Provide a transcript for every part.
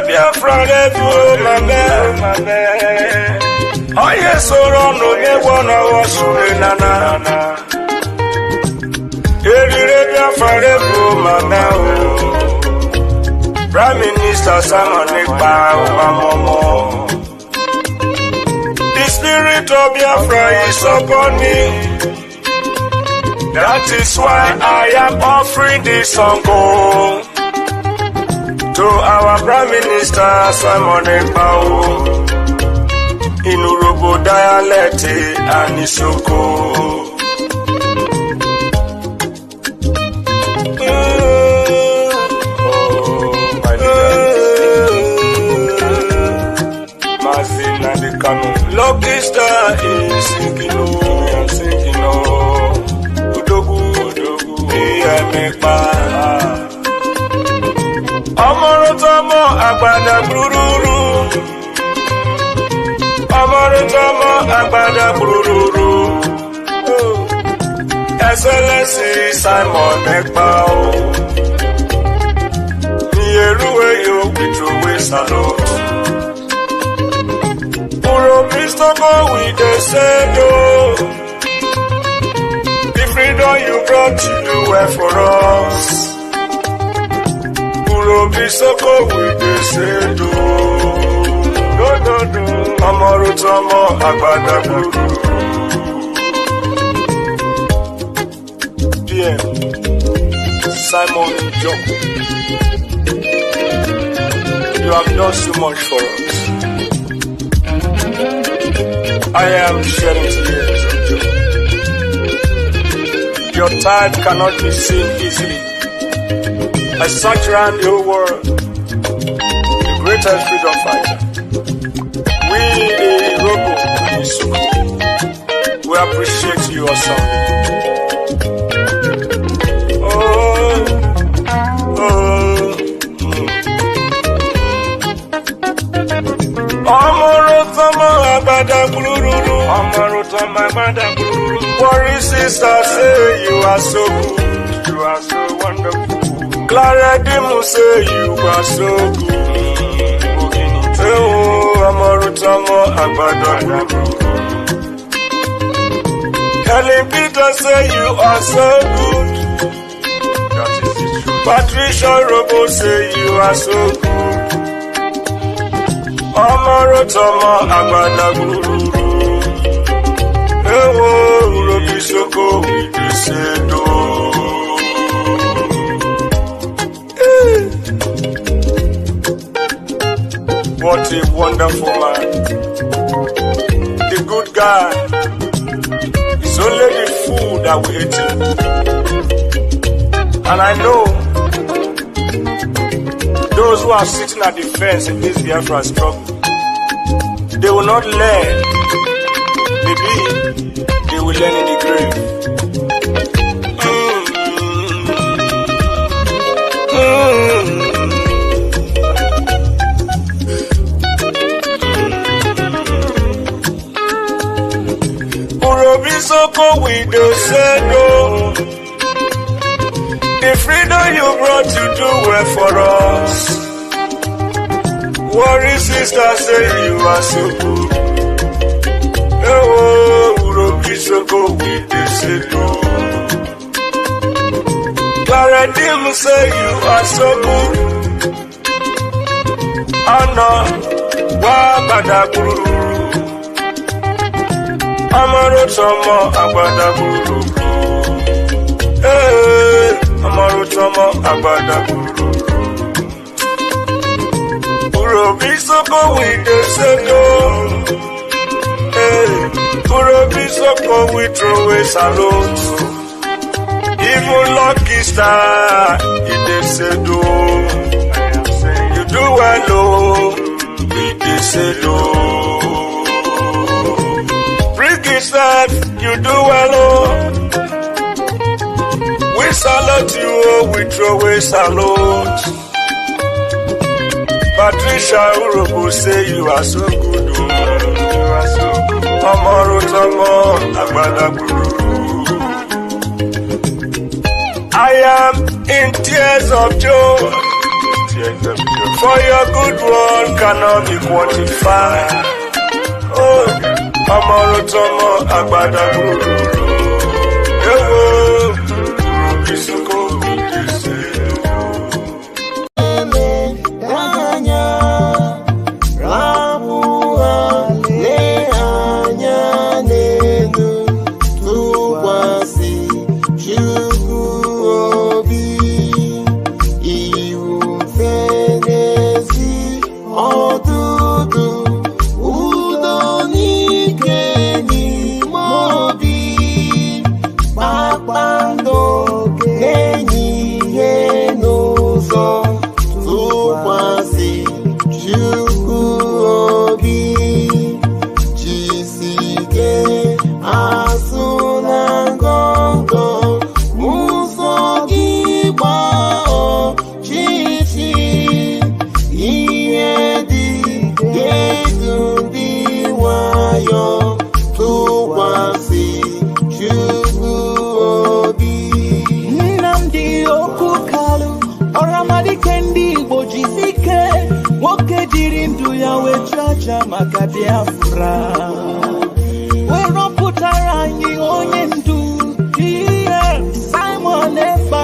Biafra oh yes, so no one was nana. Biafra Prime Minister Simon Ekpa. The spirit of Biafra is upon me. That is why I am offering this song to our Prime Minister Simon Ekpa in Urobo dialect and Isoko. Mazin and the Kano. Lucky star is sinking and sinking Udogu, Ekpa. Amorotomo agbada gbururu. Amorotomo agbada gbururu. Excellency Simon Ekpa. Yeruwe yo witruwe salute. Puro Christopher with the sendo. The freedom you brought to do well for us. Bisoko with the sedo. No. Amorotomo agbada guru. PM Simon Joko. You have done so much for us. I am shedding tears of joy. Your tithe cannot be seen easily. I search around the whole world, the greatest freedom fighter. We, the Robo, we appreciate you also. Worry sister, say you are so good, you are so wonderful. Clara Dimu say you are so good. Amorotomo agbada. Helen Peter say you are so good. That is the truth. Patricia Robo say you are so good. Amorotomo agbada guru. Bisoko with the sedo. What a wonderful man. The good guy. It's only the food that we eat him. And I know those who are sitting at the fence in this Biafra struggle, they will not learn. Maybe they will learn in the grave. Urobisoko with the sendo. The freedom you brought to do well for us. Worry sister say you are so good. Urobisoko with the sendo. Paradim say you are so good. Anna, Wabada Guru. Amarotomo agbada guru. Hey, Amarotomo agbada guru. Urobisoko we dey say no. Hey, Urobisoko we throw away salute. Even lucky star, he dey say no. You do well, oh, he dey say no. That you do well, oh. We salute you, oh, we throw away salute. Patricia Urobo say you are so good, oh. You are so good. Amaro Tomo, Agbada Guru. I am in tears of joy. For your good one cannot be quantified. Oh. Amarotomo agbada guru. Ewo, Isoko maka Biafra. We're on Putarangi onyendu. Here, Simon Efa.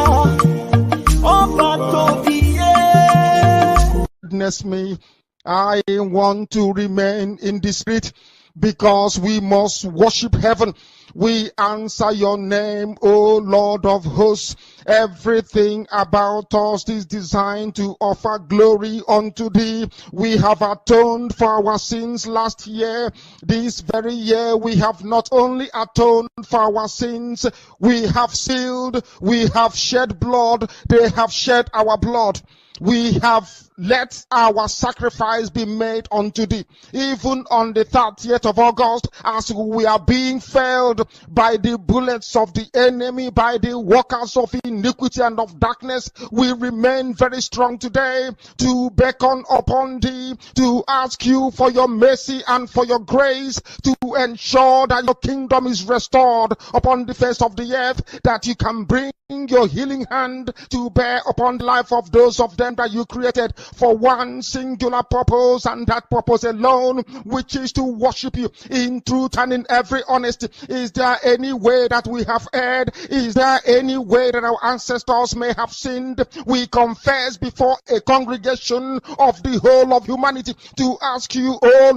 Witness me. I want to remain in the spirit because we must worship heaven. We answer your name, O Lord of hosts. Everything about us is designed to offer glory unto thee. We have atoned for our sins last year. This very year we have not only atoned for our sins, we have sealed, we have shed blood, they have shed our blood. We have let our sacrifice be made unto thee. Even on the 30th of August, as we are being felled by the bullets of the enemy, by the workers of iniquity and of darkness, we remain very strong today to beckon upon thee, to ask you for your mercy and for your grace, to ensure that your kingdom is restored upon the face of the earth, that you can bring your healing hand to bear upon the life of those of them that you created for one singular purpose, and that purpose alone, which is to worship you in truth and in every honesty. Is there any way that we have erred? Is there any way that our ancestors may have sinned? We confess before a congregation of the whole of humanity to ask you, oh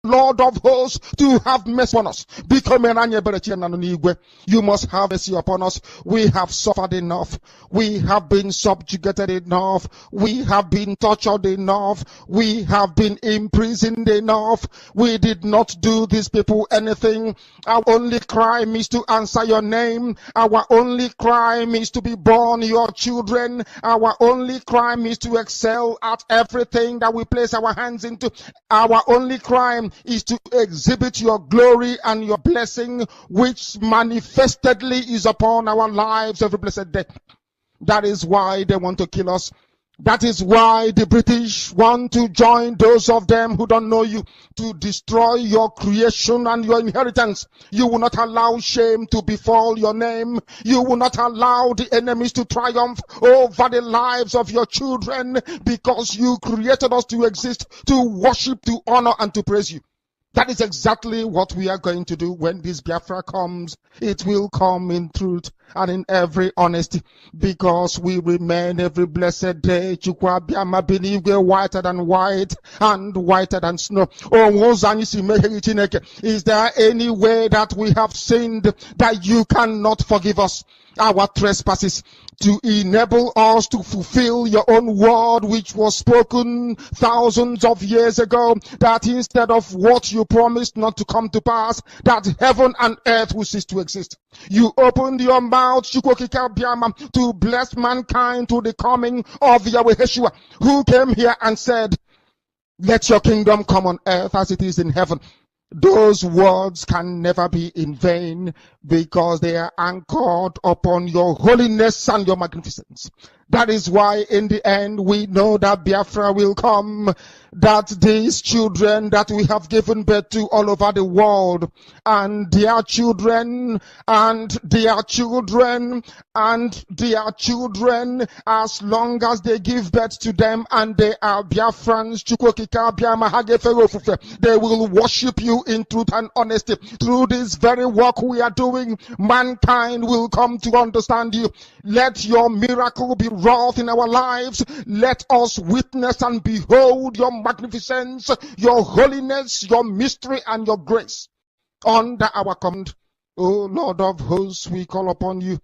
Lord of hosts, to have mercy on us. You must have mercy upon us. We have suffered enough. We have been subjugated enough. We have been tortured enough. We have been imprisoned enough. We did not do these people anything. Our only crime is to answer your name. Our only crime is to be born your children. Our only crime is to excel at everything that we place our hands into. Our only crime is to exhibit your glory and your blessing, which manifestedly is upon our lives every blessed day. That is why they want to kill us. That is why the British want to join those of them who don't know you to destroy your creation and your inheritance. You will not allow shame to befall your name. You will not allow the enemies to triumph over the lives of your children, because you created us to exist, to worship, to honor, and to praise you. That is exactly what we are going to do when this Biafra comes. It will come in truth and in every honesty, because we remain every blessed day Chukwuabiama benigwe whiter than white and whiter than snow. Is there any way that we have sinned that you cannot forgive us our trespasses, to enable us to fulfill your own word which was spoken thousands of years ago, that instead of what you promised not to come to pass, that heaven and earth will cease to exist? You opened your mouth to bless mankind to the coming of Yahweh Yeshua, who came here and said, let your kingdom come on earth as it is in heaven. Those words can never be in vain, because they are anchored upon your holiness and your magnificence. That is why in the end we know that Biafra will come, that these children that we have given birth to all over the world, and their children, and their children, and their children, as long as they give birth to them and they are Biafrans, they will worship you in truth and honesty. Through this very work we are doing, mankind will come to understand you. Let your miracle be wrought in our lives. Let us witness and behold your magnificence, your holiness, your mystery, and your grace under our command. O Lord of hosts, we call upon you.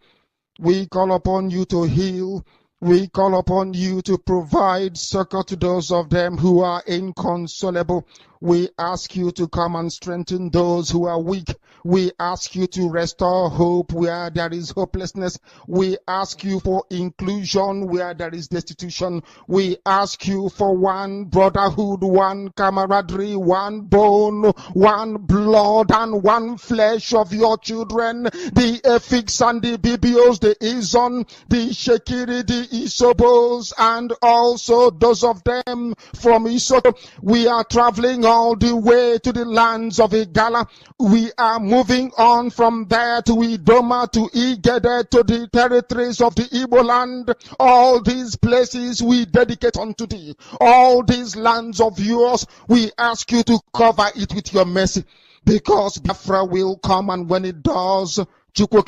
We call upon you to heal. We call upon you to provide succor to those of them who are inconsolable. We ask you to come and strengthen those who are weak. We ask you to restore hope where there is hopelessness. We ask you for inclusion where there is destitution. We ask you for one brotherhood, one camaraderie, one bone, one blood, and one flesh of your children. The Efiks and the Bibios, the Izon, the Shekiri, the Isobos, and also those of them from Isoto. We are traveling all the way to the lands of Igala. We are moving on from there to Idoma, to Igede, to the territories of the Igbo land. All these places we dedicate unto thee. All these lands of yours, we ask you to cover it with your mercy, because Biafra will come, and when it does, we will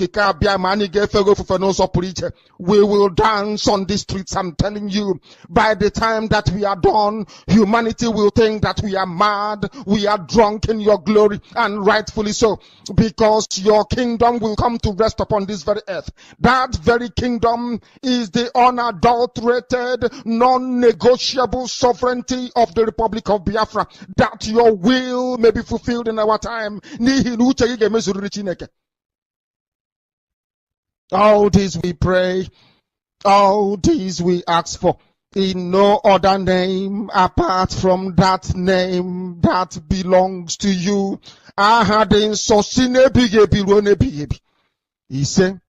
dance on the streets. I'm telling you, by the time that we are done, humanity will think that we are mad, we are drunk in your glory, and rightfully so, because your kingdom will come to rest upon this very earth. That very kingdom is the unadulterated, non-negotiable sovereignty of the Republic of Biafra, that your will may be fulfilled in our time. All this we pray, all this we ask for, in no other name apart from that name that belongs to you. He said,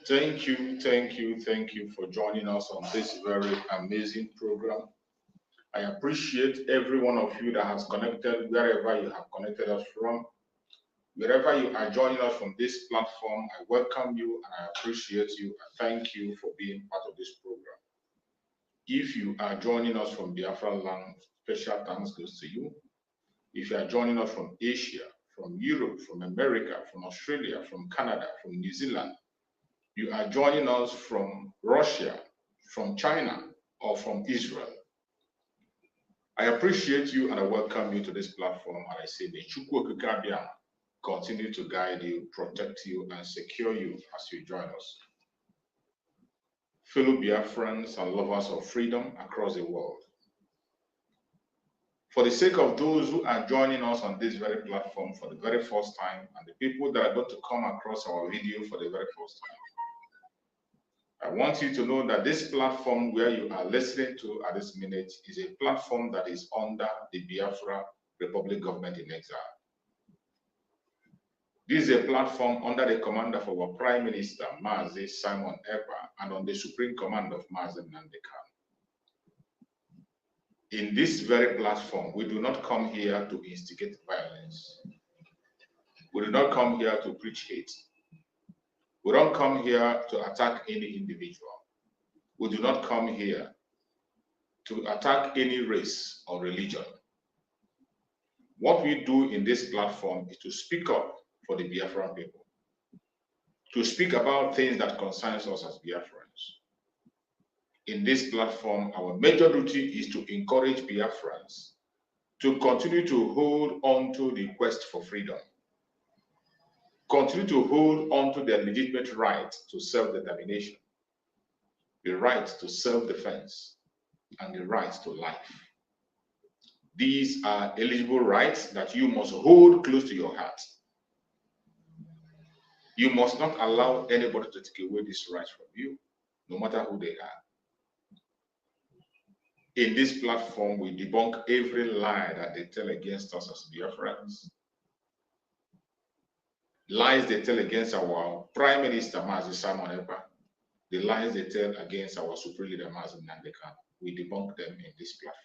Thank you for joining us on this very amazing program. I appreciate every one of you that has connected, wherever you have connected us from. Wherever you are joining us from this platform, I welcome you and I appreciate you. I thank you for being part of this program. If you are joining us from Biafra land, special thanks goes to you. If you are joining us from Asia, from Europe, from America, from Australia, from Canada, from New Zealand, you are joining us from Russia, from China, or from Israel, I appreciate you and I welcome you to this platform, and I say the Chukwu Okike continue to guide you, protect you, and secure you as you join us. Fellow Biafrans and lovers of freedom across the world, for the sake of those who are joining us on this very platform for the very first time, and the people that are going to come across our video for the very first time, I want you to know that this platform where you are listening to at this minute is a platform that is under the Biafra Republic Government in Exile. This is a platform under the command of our Prime Minister, Mazi Simon Ekpa, and on the Supreme Command of Mazi Nnamdi Kanu. In this very platform, we do not come here to instigate violence. We do not come here to preach hate. We don't come here to attack any individual. We do not come here to attack any race or religion. What we do in this platform is to speak up for the Biafran people, to speak about things that concerns us as Biafrans. In this platform, our major duty is to encourage Biafrans to continue to hold on to the quest for freedom, continue to hold on to their legitimate right to self-determination, the right to self-defense, and the right to life. These are eligible rights that you must hold close to your heart. You must not allow anybody to take away these rights from you, no matter who they are. In this platform, we debunk every lie that they tell against us as Biafrans. Lies they tell against our Prime Minister, Mazi Simon Ekpa, the lies they tell against our Supreme Leader, Mazi Nnamdi Kanu, we debunk them in this platform.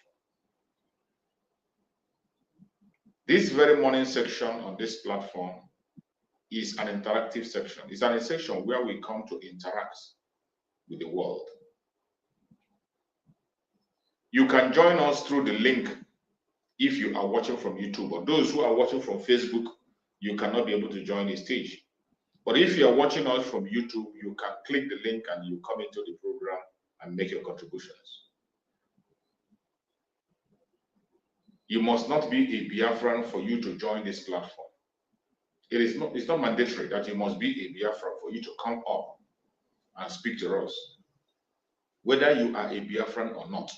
This very morning section on this platform is an interactive section. It's a section where we come to interact with the world. You can join us through the link if you are watching from YouTube, or those who are watching from Facebook, you cannot be able to join the stage. But if you are watching us from YouTube, you can click the link and you come into the program and make your contributions. You must not be a Biafran for you to join this platform. It's not mandatory that you must be a Biafran for you to come up and speak to us. Whether you are a Biafran or not,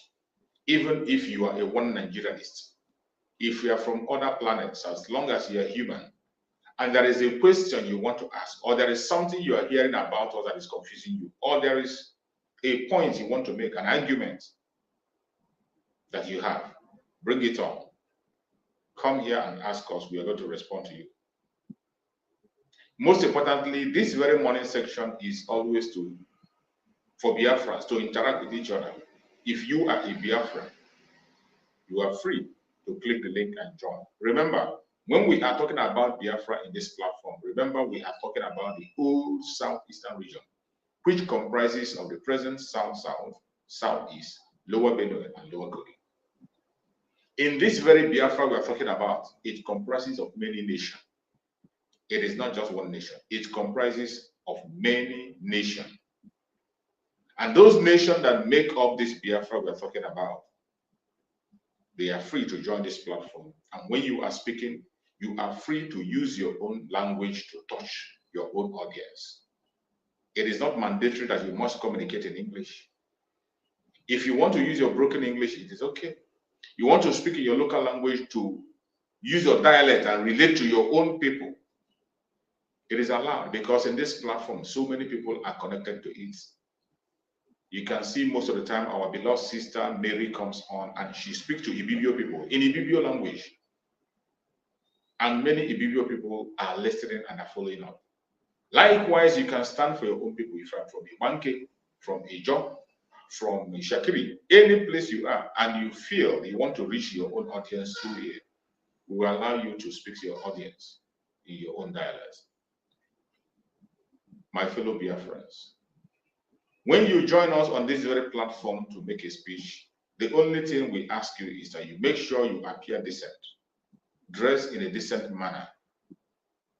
even if you are a one Nigerianist, if you are from other planets, as long as you are human, and there is a question you want to ask, or there is something you are hearing about us that is confusing you, or there is a point you want to make, an argument that you have, bring it on. Come here and ask us. We are going to respond to you. Most importantly, this very morning section is always for Biafrans to interact with each other. If you are a Biafran, you are free to click the link and join. Remember, when we are talking about Biafra in this platform, remember we are talking about the whole southeastern region, which comprises of the present south-south, southeast, lower Benue, and lower Kogi. In this very Biafra we are talking about, it comprises of many nations. It is not just one nation. It comprises of many nations. And those nations that make up this Biafra we are talking about, they are free to join this platform. And when you are speaking, you are free to use your own language to touch your own audience. It is not mandatory that you must communicate in English. If you want to use your broken English, it is okay. You want to speak in your local language to use your dialect and relate to your own people, it is allowed, because in this platform, so many people are connected to it. You can see most of the time our beloved sister Mary comes on and she speaks to Ibibio people in Ibibio language. And many Ibibio people are listening and are following up. Likewise, you can stand for your own people. If you are from Ibanke, from Ijo, from Shakiri, any place you are, and you feel you want to reach your own audience through here, we will allow you to speak to your audience in your own dialect. My fellow Biafrans, when you join us on this very platform to make a speech, the only thing we ask you is that you make sure you appear decent, dress in a decent manner.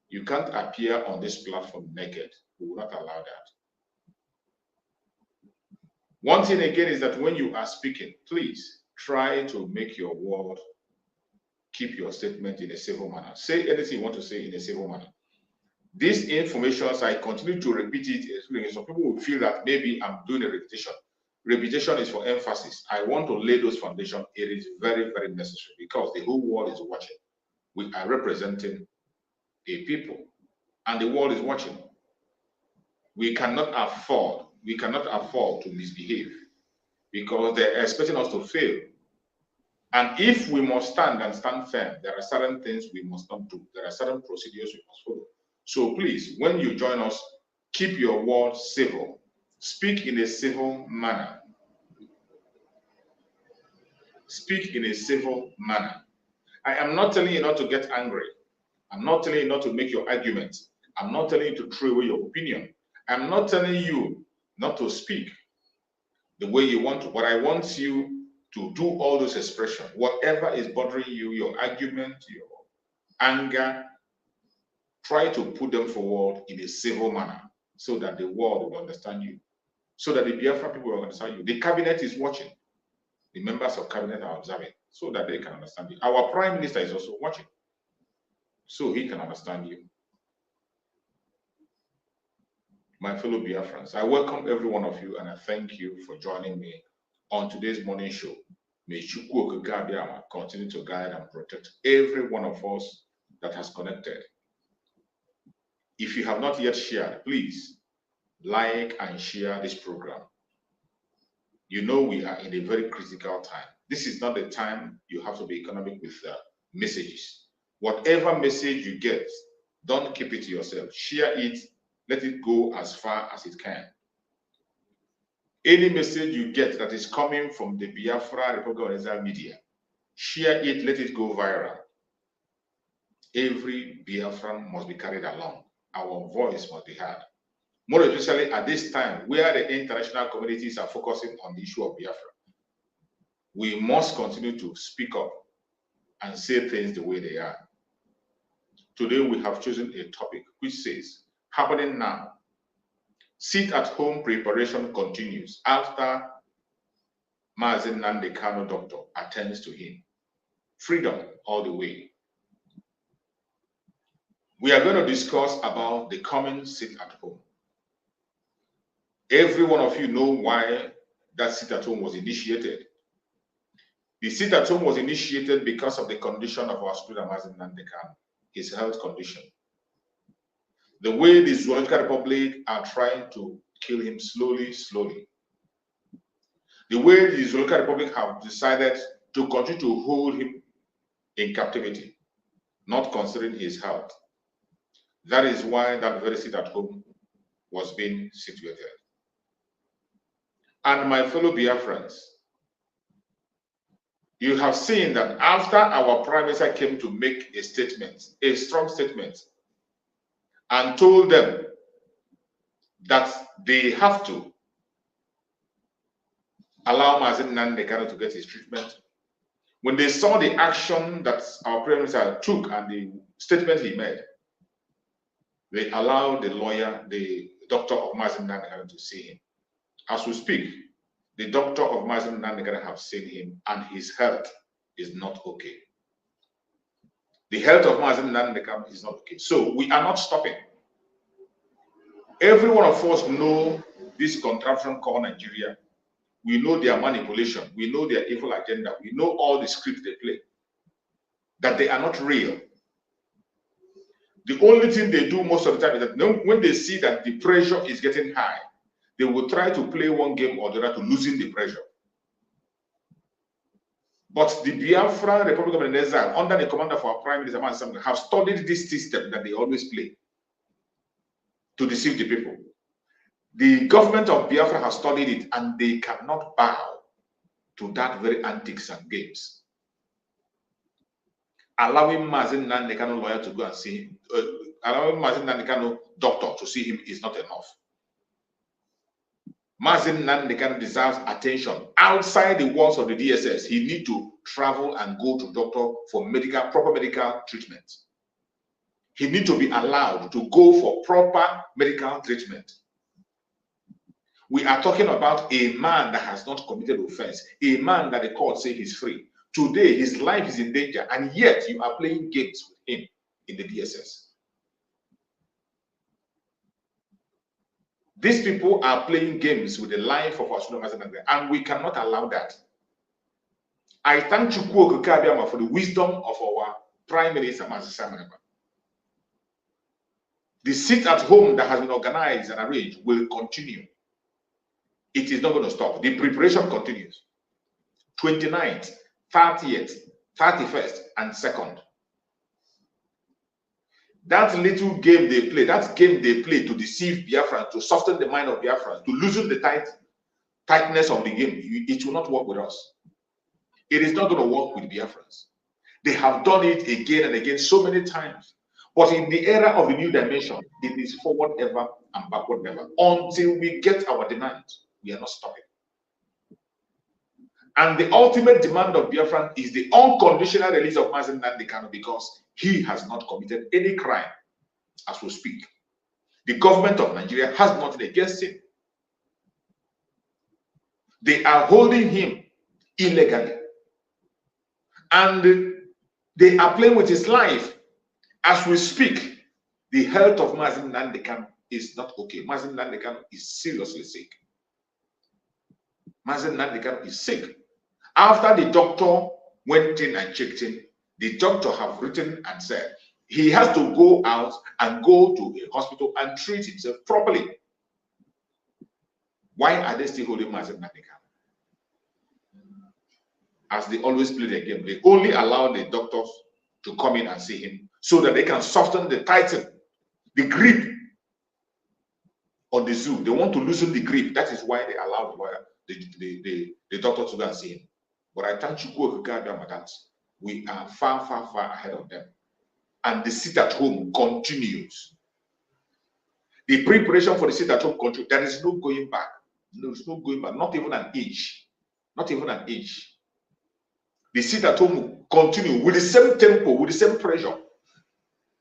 You can't appear on this platform naked. We will not allow that. One thing again is that when you are speaking, please try to make your word, keep your statement in a civil manner. Say anything you want to say in a civil manner. This information, as I continue to repeat it, some people will feel that maybe I'm doing a repetition. Repetition is for emphasis. I want to lay those foundations. It is very, very necessary because the whole world is watching. We are representing a people, and the world is watching. We cannot afford to misbehave because they're expecting us to fail. And if we must stand and stand firm, there are certain things we must not do. There are certain procedures we must follow. So please, when you join us, keep your words civil. Speak in a civil manner. Speak in a civil manner. I am not telling you not to get angry. I'm not telling you not to make your argument. I'm not telling you to throw away your opinion. I'm not telling you not to speak the way you want to, but I want you to do all those expressions. Whatever is bothering you, your argument, your anger, try to put them forward in a civil manner so that the world will understand you, so that the Biafra people will understand you. The cabinet is watching. The members of cabinet are observing so that they can understand you. Our prime minister is also watching so he can understand you. My fellow Biafrans, I welcome every one of you and I thank you for joining me on today's morning show. May Chukwu Okike continue to guide and protect every one of us that has connected. If you have not yet shared, please like and share this program. You know we are in a very critical time. This is not the time you have to be economic with messages. Whatever message you get, don't keep it to yourself. Share it. Let it go as far as it can. Any message you get that is coming from the Biafra Republic of Israel media, share it, let it go viral. Every Biafran must be carried along. Our voice must be heard. More especially at this time where the international communities are focusing on the issue of Biafra. We must continue to speak up and say things the way they are. Today we have chosen a topic which says, happening now. Sit-at-home preparation continues after Mazi Nnamdi Kanu doctor attends to him. Freedom all the way. We are going to discuss about the coming sit-at-home. Every one of you know why that sit-at-home was initiated. The sit-at-home was initiated because of the condition of our student Mazi Nnamdi Kanu, his health condition. The way the Zoological Republic are trying to kill him slowly. The way the Zoological Republic have decided to continue to hold him in captivity, not considering his health. That is why that very sit-at-home was being situated. And my fellow Biafrans, you have seen that after our Prime Minister came to make a statement, a strong statement, and told them that they have to allow Mazi Nnamdi Kanu to get his treatment. When they saw the action that our Prime Minister took and the statement he made, they allowed the lawyer, the doctor of Mazi Nnamdi Kanu to see him. As we speak, the doctor of Mazi Nnamdi Kanu have seen him and his health is not okay. The health of Mazi Nnamdi Kanu is not okay. So we are not stopping. Every one of us know this contraption called Nigeria. We know their manipulation. We know their evil agenda. We know all the scripts they play. That they are not real. The only thing they do most of the time is that when they see that the pressure is getting high, they will try to play one game or the other to loosen the pressure. But the Biafra Republic of Israel, under the command of our Prime Minister, have studied this system that they always play to deceive the people. The government of Biafra has studied it and they cannot bow to that very antics and games. Allowing Mazi Nnamdi Kanu lawyer to go and see him, allowing Mazi Nnamdi Kanu doctor to see him is not enough. Mazi Nnamdi Kanu deserves attention outside the walls of the DSS. He needs to travel and go to doctor for proper medical treatment. He needs to be allowed to go for proper medical treatment. We are talking about a man that has not committed offense, a man that the court says he's free. Today, his life is in danger, and yet you are playing games with him in the DSS. These people are playing games with the life of our students, and we cannot allow that. I thank Chukwu Okike for the wisdom of our Prime Minister, Mazi. The sit-at-home that has been organized and arranged will continue. It is not going to stop. The preparation continues. 29th, 30th, 31st, and 2nd. That little game they play, that game they play to deceive Biafrans, to soften the mind of Biafrans, to loosen the tightness of the game, it will not work with us. It is not going to work with Biafrans. They have done it again and again so many times. But in the era of the new dimension, it is forward ever and backward never. Until we get our demands, we are not stopping. And the ultimate demand of Biafran is the unconditional release of Mazen Nnamdi Kanu, because he has not committed any crime as we speak. The government of Nigeria has nothing against him. They are holding him illegally. And they are playing with his life. As we speak, the health of Mazen Nnamdi Kanu is not okay. Mazen Nnamdi Kanu is seriously sick. Mazen Nnamdi Kanu is sick. After the doctor went in and checked him, the doctor have written and said he has to go out and go to a hospital and treat himself properly. Why are they still holding Mazen Nnamdi Kanu? As they always play the game, they only allow the doctors to come in and see him so that they can soften the tighten, the grip on the zoo. They want to loosen the grip. That is why they allow the lawyer, the doctor to go and see him. But I thank you, that we are far, far, far ahead of them. And the sit at home continues. The preparation for the sit at home continues. There is no going back. There is no going back. Not even an inch. Not even an inch. The sit at home will continue with the same tempo, with the same pressure.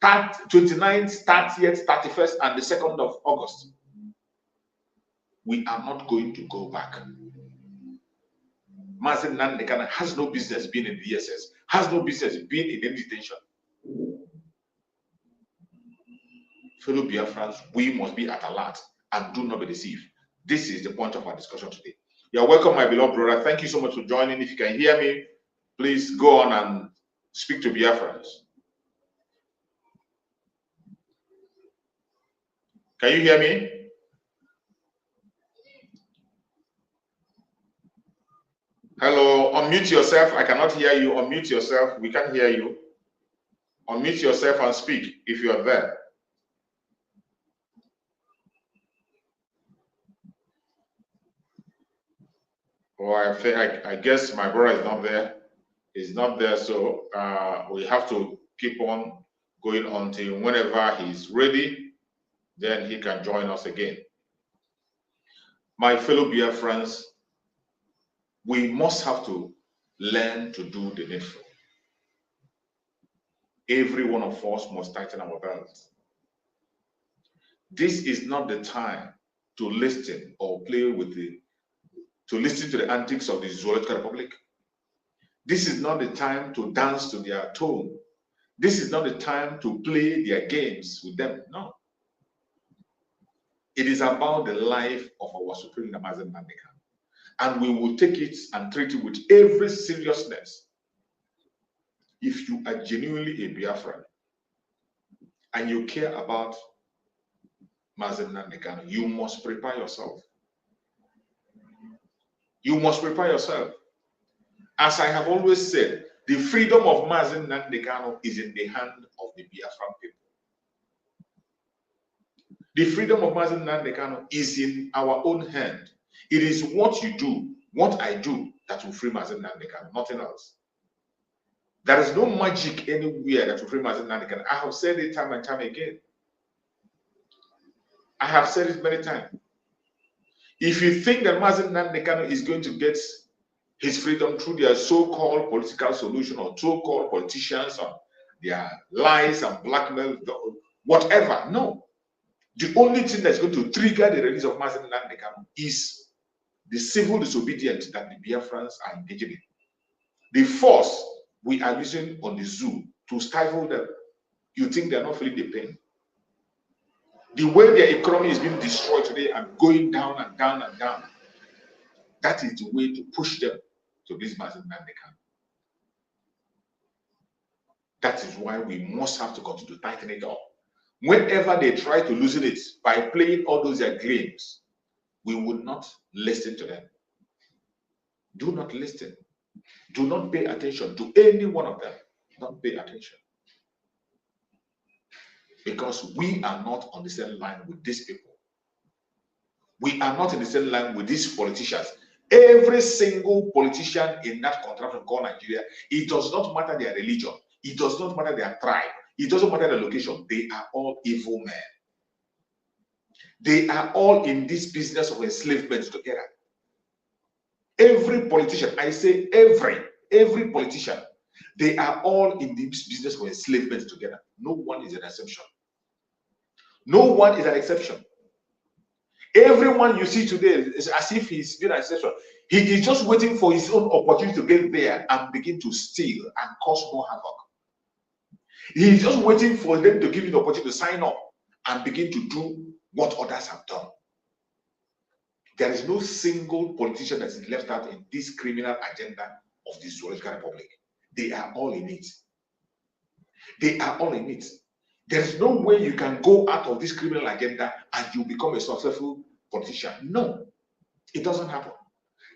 29th, 30th, 31st, and the 2nd of August. We are not going to go back. Mazen Nnamdi Kanu has no business being in the DSS, has no business being in any detention. Fellow Biafrans, we must be at alert and do not be deceived. This is the point of our discussion today. You are welcome, my beloved brother. Thank you so much for joining. If you can hear me, please go on and speak to Biafrans. Can you hear me? Hello, unmute yourself. I cannot hear you. Unmute yourself. We can't hear you. Unmute yourself and speak if you are there. Oh, I guess my brother is not there. He's not there, so we have to keep on going until whenever he's ready, then he can join us again. My fellow Biafrans, we must have to learn to do the needful. Every one of us must tighten our belts. This is not the time to listen or play with to listen to the antics of the Zoological Republic. This is not the time to dance to their tone. This is not the time to play their games with them. No. It is about the life of our Supreme Mazen Nnamdi Kanu. And we will take it and treat it with every seriousness. If you are genuinely a Biafran and you care about Mazen Nnamdi Kanu, you must prepare yourself. You must prepare yourself. As I have always said, the freedom of Mazen Nnamdi Kanu is in the hand of the Biafran people. The freedom of Mazen Nnamdi Kanu is in our own hand. It is what you do, what I do, that will free Mazen Nnamdi Kanu, nothing else. There is no magic anywhere that will free Mazen Nnamdi Kanu. I have said it time and time again. I have said it many times. If you think that Mazen Nnamdi Kanu is going to get his freedom through their so-called political solution or so-called politicians or their lies and blackmail, whatever, no. The only thing that's going to trigger the release of Mazen Nnamdi Kanu is the civil disobedience that the Biafrans are engaging in. The force we are using on the zoo to stifle them. You think they're not feeling the pain? The way their economy is being destroyed today and going down and down and down, that is the way to push them to this Mazen Nnamdi Kanu. That is why we must have to continue to tighten it up. Whenever they try to loosen it by playing all those their games, we would not listen to them. Do not listen. Do not pay attention to any one of them. Don't pay attention. Because we are not on the same line with these people. We are not in the same line with these politicians. Every single politician in that contraption called Nigeria, it does not matter their religion. It does not matter their tribe. It doesn't matter their location. They are all evil men. They are all in this business of enslavement together. Every politician, I say every politician, they are all in this business for enslavement together. No one is an exception. No one is an exception. Everyone you see today is as if he's been an exception. He is just waiting for his own opportunity to get there and begin to steal and cause more havoc. He is just waiting for them to give him the opportunity to sign up and begin to do what others have done. There is no single politician that is left out in this criminal agenda of the Zoological Republic. They are all in it. They are all in it. There is no way you can go out of this criminal agenda and you become a successful politician. No, it doesn't happen.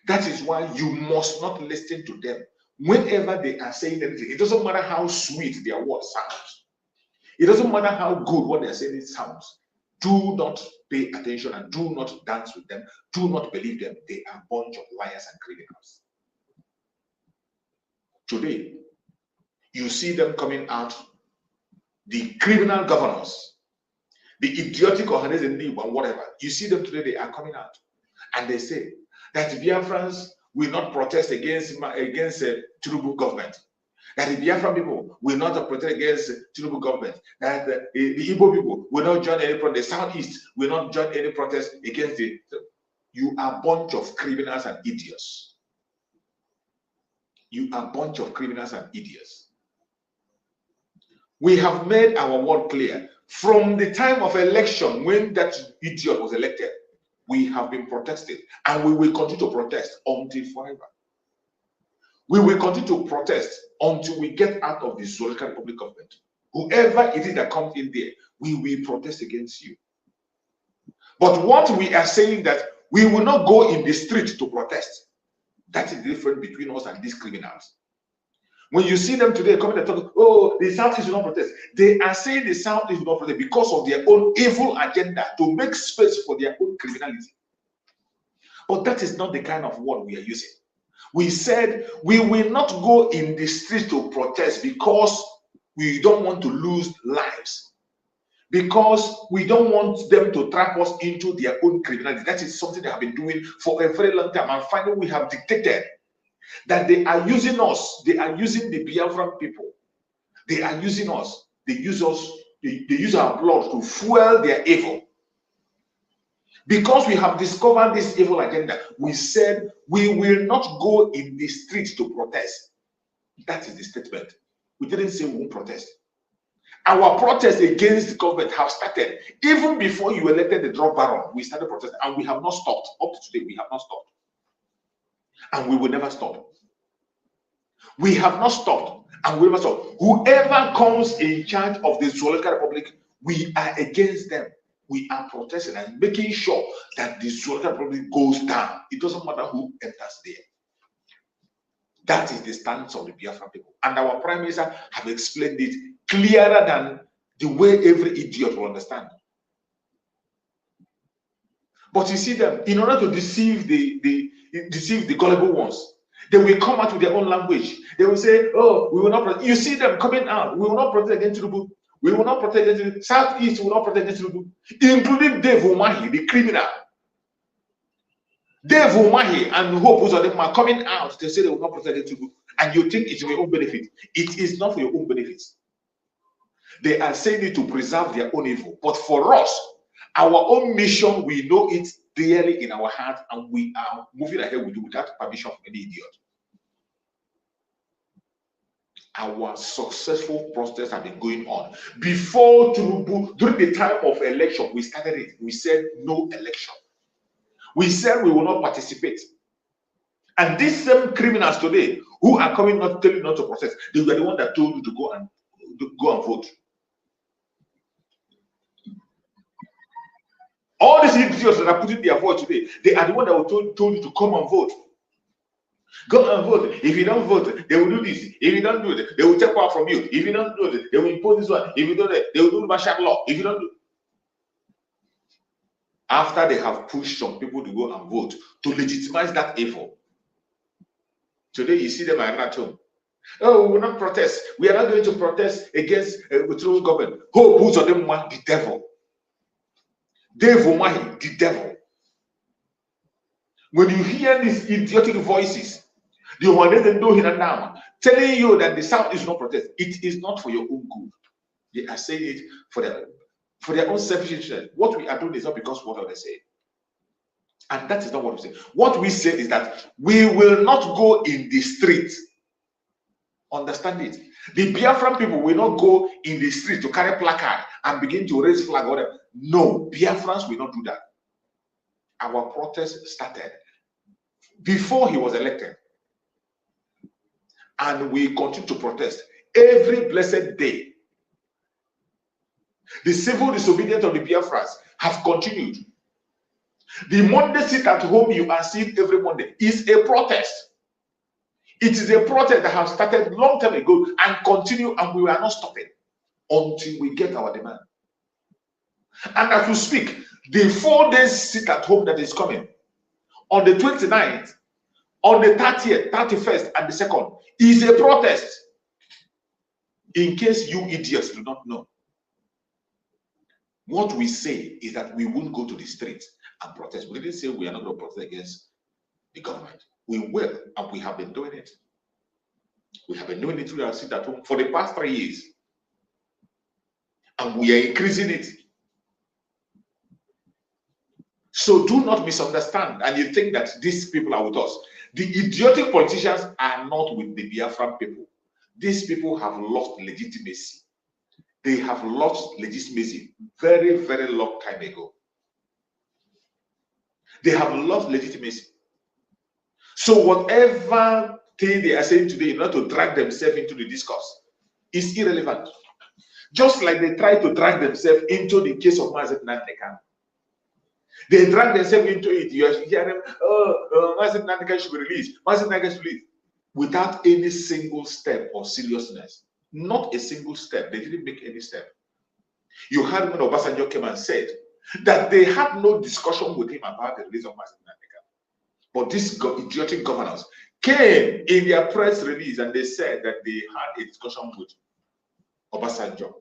That is why you must not listen to them. Whenever they are saying anything, it doesn't matter how sweet their word sounds. It doesn't matter how good what they're saying sounds. Do not pay attention and do not dance with them. Do not believe them. They are a bunch of liars and criminals. Today, you see them coming out, the criminal governors, the idiotic organizations and whatever. You see them today, they are coming out. And they say that the Biafrans will not protest against Tinubu government. That the Biafran people will not protest against Tinubu government. That the Igbo people will not join any protest. The Southeast will not join any protest against it. You are a bunch of criminals and idiots. You are a bunch of criminals and idiots. We have made our word clear. From the time of election, when that idiot was elected, we have been protesting, and we will continue to protest until forever. We will continue to protest until we get out of the Zoological Republic government. Whoever it is that comes in there, we will protest against you. But what we are saying that we will not go in the street to protest. That is the difference between us and these criminals. When you see them today coming and talking, oh, the Southeast will not protest. They are saying the Southeast will not protest because of their own evil agenda to make space for their own criminality. But that is not the kind of word we are using. We said we will not go in the streets to protest because we don't want to lose lives. Because we don't want them to trap us into their own criminality. That is something they have been doing for a very long time. And finally, we have dictated that they are using us. They are using the Biafran people. They are using us. They use us. They use our blood to fuel their evil. Because we have discovered this evil agenda, we said we will not go in the streets to protest. That is the statement. We didn't say we won't protest. Our protests against the government have started. Even before you elected the drug baron, we started protesting, and we have not stopped. Up to today, we have not stopped. And we will never stop. We have not stopped, and we will never stop. Whoever comes in charge of the Zoological Republic, we are against them. We are protesting and making sure that the Zoological Republic goes down. It doesn't matter who enters there. That is the stance of the Biafra people. And our Prime Minister have explained it clearer than the way every idiot will understand. But you see them, in order to deceive the gullible ones, they will come out with their own language. They will say, oh, we will not protest. You see them coming out. We will not protest against Tinubu. We will not protest against the Southeast. We will not protest against Tinubu, including Dave Umahi, the criminal. Dave Umahi and Hope Uzodinma are coming out to say they will not protect against Tinubu, and you think it's for your own benefit. It is not for your own benefit. They are saying it to preserve their own evil. But for us, our own mission, we know it clearly in our heart, and we are moving ahead with it without permission from any idiot. Our successful process has been going on. Before Tinubu, during the time of election, we started it. We said no election. We said we will not participate. And these same criminals today who are coming not telling you not to protest, they were the ones that told you to go and vote. All these idiots that are putting their vote today, they are the ones that were told you to come and vote. Go and vote. If you don't vote, they will do this. If you don't do it, they will take power from you. If you don't do it, they will impose this one. If you don't do it, they will do martial law. If you don't do it. After they have pushed some people to go and vote to legitimize that evil, today you see them at home. Oh, we will not protest. We are not going to protest against the government. Who's on them? The devil. Dave Umahi, the devil. When you hear these idiotic voices, the one that do here now, telling you that the South is not protest, it is not for your own good. They are saying it for their own selfish interest. What we are doing is not because of what they say. And that is not what we say. What we say is that we will not go in the street. Understand it. The Biafran people will not go in the street to carry placard and begin to raise flag or whatever. No, Biafrans will not do that. Our protest started before he was elected. And we continue to protest every blessed day. The civil disobedience of the Biafrans have continued. The Monday sit at home you are seeing every Monday is a protest. It is a protest that has started long time ago and continue, and we are not stopping until we get our demand. And as we speak, the 4 days sit at home that is coming on the 29th, on the 30th, 31st, and the 2nd is a protest. In case you idiots do not know, what we say is that we will go to the streets and protest. We didn't say we are not going to protest against the government. We will, and we have been doing it. We have been doing it through our sit at home for the past 3 years. And we are increasing it. So do not misunderstand and you think that these people are with us. The idiotic politicians are not with the Biafran people. These people have lost legitimacy. They have lost legitimacy very, very long time ago. They have lost legitimacy. So whatever thing they are saying today in order to drag themselves into the discourse is irrelevant. Just like they try to drag themselves into the case of Mazen Nandekan. They drag themselves into it. You are hearing, Mazen Nandekan should be released. Mazen Nandekan should be released. Without any single step of seriousness. Not a single step. They didn't make any step. You heard when Obasanjo came and said that they had no discussion with him about the release of Mazen Nandekan. But these idiotic governors came in their press release and they said that they had a discussion with Obasanjo.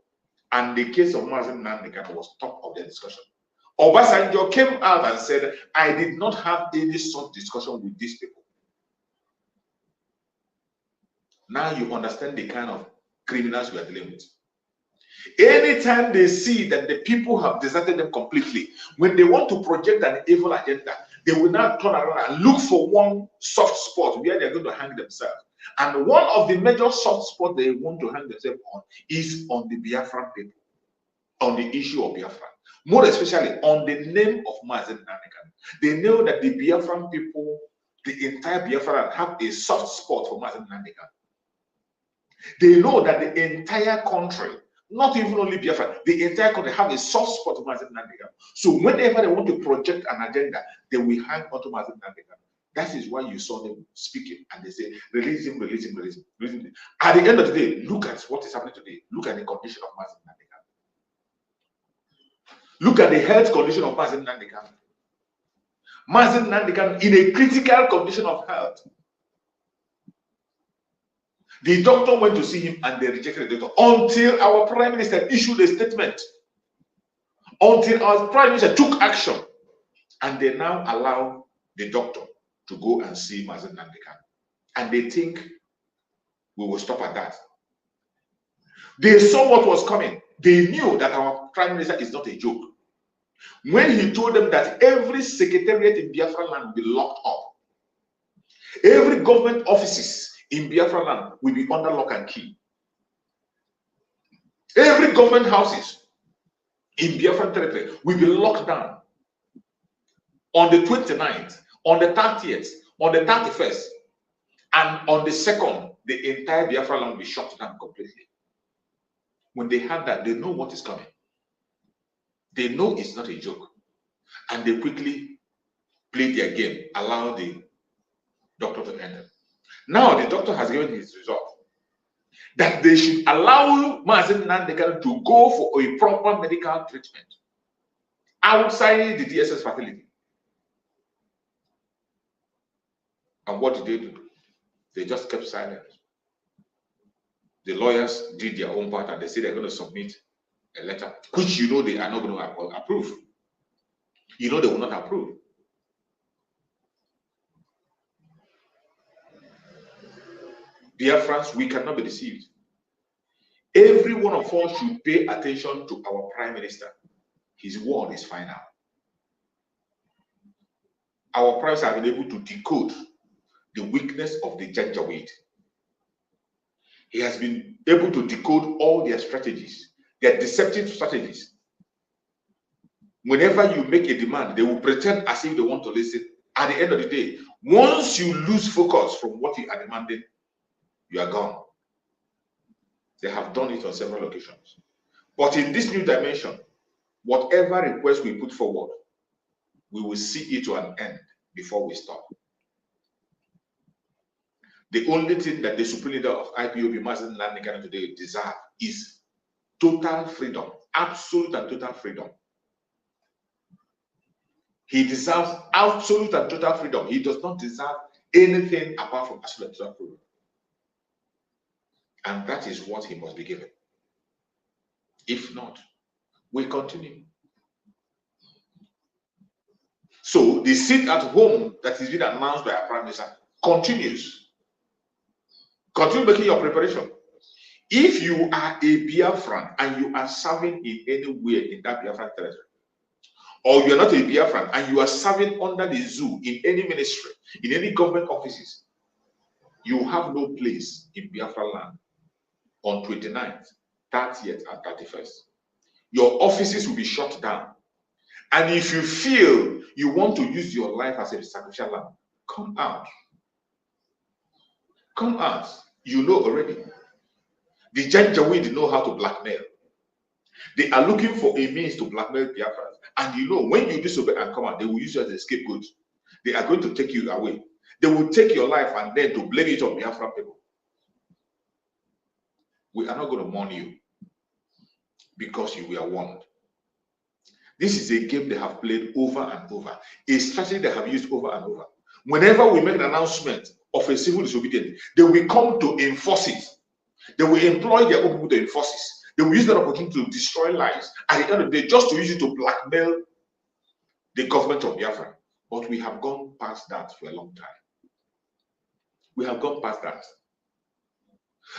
And the case of Mazen Nandekan was top of the discussion. Obasanjo came out and said, I did not have any such discussion with these people. Now you understand the kind of criminals we are dealing with. Anytime they see that the people have deserted them completely, when they want to project an evil agenda, they will now turn around and look for one soft spot where they're going to hang themselves. And one of the major soft spots they want to hang themselves on is on the Biafran people, on the issue of Biafra. More especially on the name of Mazen Nandekan. They know that the Biafran people, the entire Biafra, have a soft spot for Mazen Nandekan. They know that the entire country, not even only Biafra, the entire country have a soft spot for Mazen Nandekan. So whenever they want to project an agenda, they will hang onto Mazen Nandekan. That is why you saw them speaking and they say, release him, release him, release him, release him. At the end of the day, look at what is happening today. Look at the condition of Mazen Nandekan. Look at the health condition of Mazen Nandekan. Mazen Nandekan in a critical condition of health. The doctor went to see him and they rejected the doctor until our Prime Minister issued a statement. Until our Prime Minister took action. And they now allow the doctor to go and see Mazen Nandekan. And they think we will stop at that. They saw what was coming. They knew that our Prime Minister is not a joke. When he told them that every secretariat in Biafra land will be locked up, every government offices in Biafra land will be under lock and key, every government houses in Biafra territory will be locked down on the 29th, on the 30th, on the 31st, and on the 2nd, the entire Biafra land will be shut down completely. When they have that, they know what is coming. They know it's not a joke. And they quickly play their game, allow the doctor to enter. Now the doctor has given his result that they should allow Mazen Nandekan to go for a proper medical treatment outside the DSS facility. And what did they do? They just kept silent. The lawyers did their own part and they said they're going to submit a letter, which you know they are not going to approve. You know they will not approve. Biafrans, we cannot be deceived. Every one of us should pay attention to our Prime Minister. His word is final. Our Prime Minister have been able to decode the weakness of the Janjaweed. He has been able to decode all their strategies, their deceptive strategies. Whenever you make a demand, they will pretend as if they want to listen. At the end of the day, once you lose focus from what you are demanding, you are gone. They have done it on several occasions. But in this new dimension, whatever request we put forward, we will see it to an end before we stop. The only thing that the Supreme Leader of IPOB, Mazen Nandekano, today deserve is total freedom, absolute and total freedom. He deserves absolute and total freedom. He does not deserve anything apart from absolute and total freedom. And that is what he must be given. If not, we continue. So the seat at home that is being announced by our Prime Minister continues. Continue making your preparation. If you are a Biafran and you are serving in anywhere in that Biafran territory, or you are not a Biafran and you are serving under the zoo in any ministry, in any government offices, you have no place in Biafra land on 29th, 30th, and 31st. Your offices will be shut down. And if you feel you want to use your life as a sacrificial lamb, come out. Come out. You know already. The Janjaweed know how to blackmail. They are looking for a means to blackmail Biafrans. And you know, when you disobey and come out, they will use you as a scapegoat. They are going to take you away. They will take your life and then to blame it on Biafran people. We are not going to mourn you because you were warned. This is a game they have played over and over, a strategy they have used over and over. Whenever we make an announcement of a civil disobedience, they will come to enforce it. They will employ their own people to enforce it. They will use that opportunity to destroy lives. At the end of the day, just to use it to blackmail the government of Biafra. But we have gone past that for a long time. We have gone past that.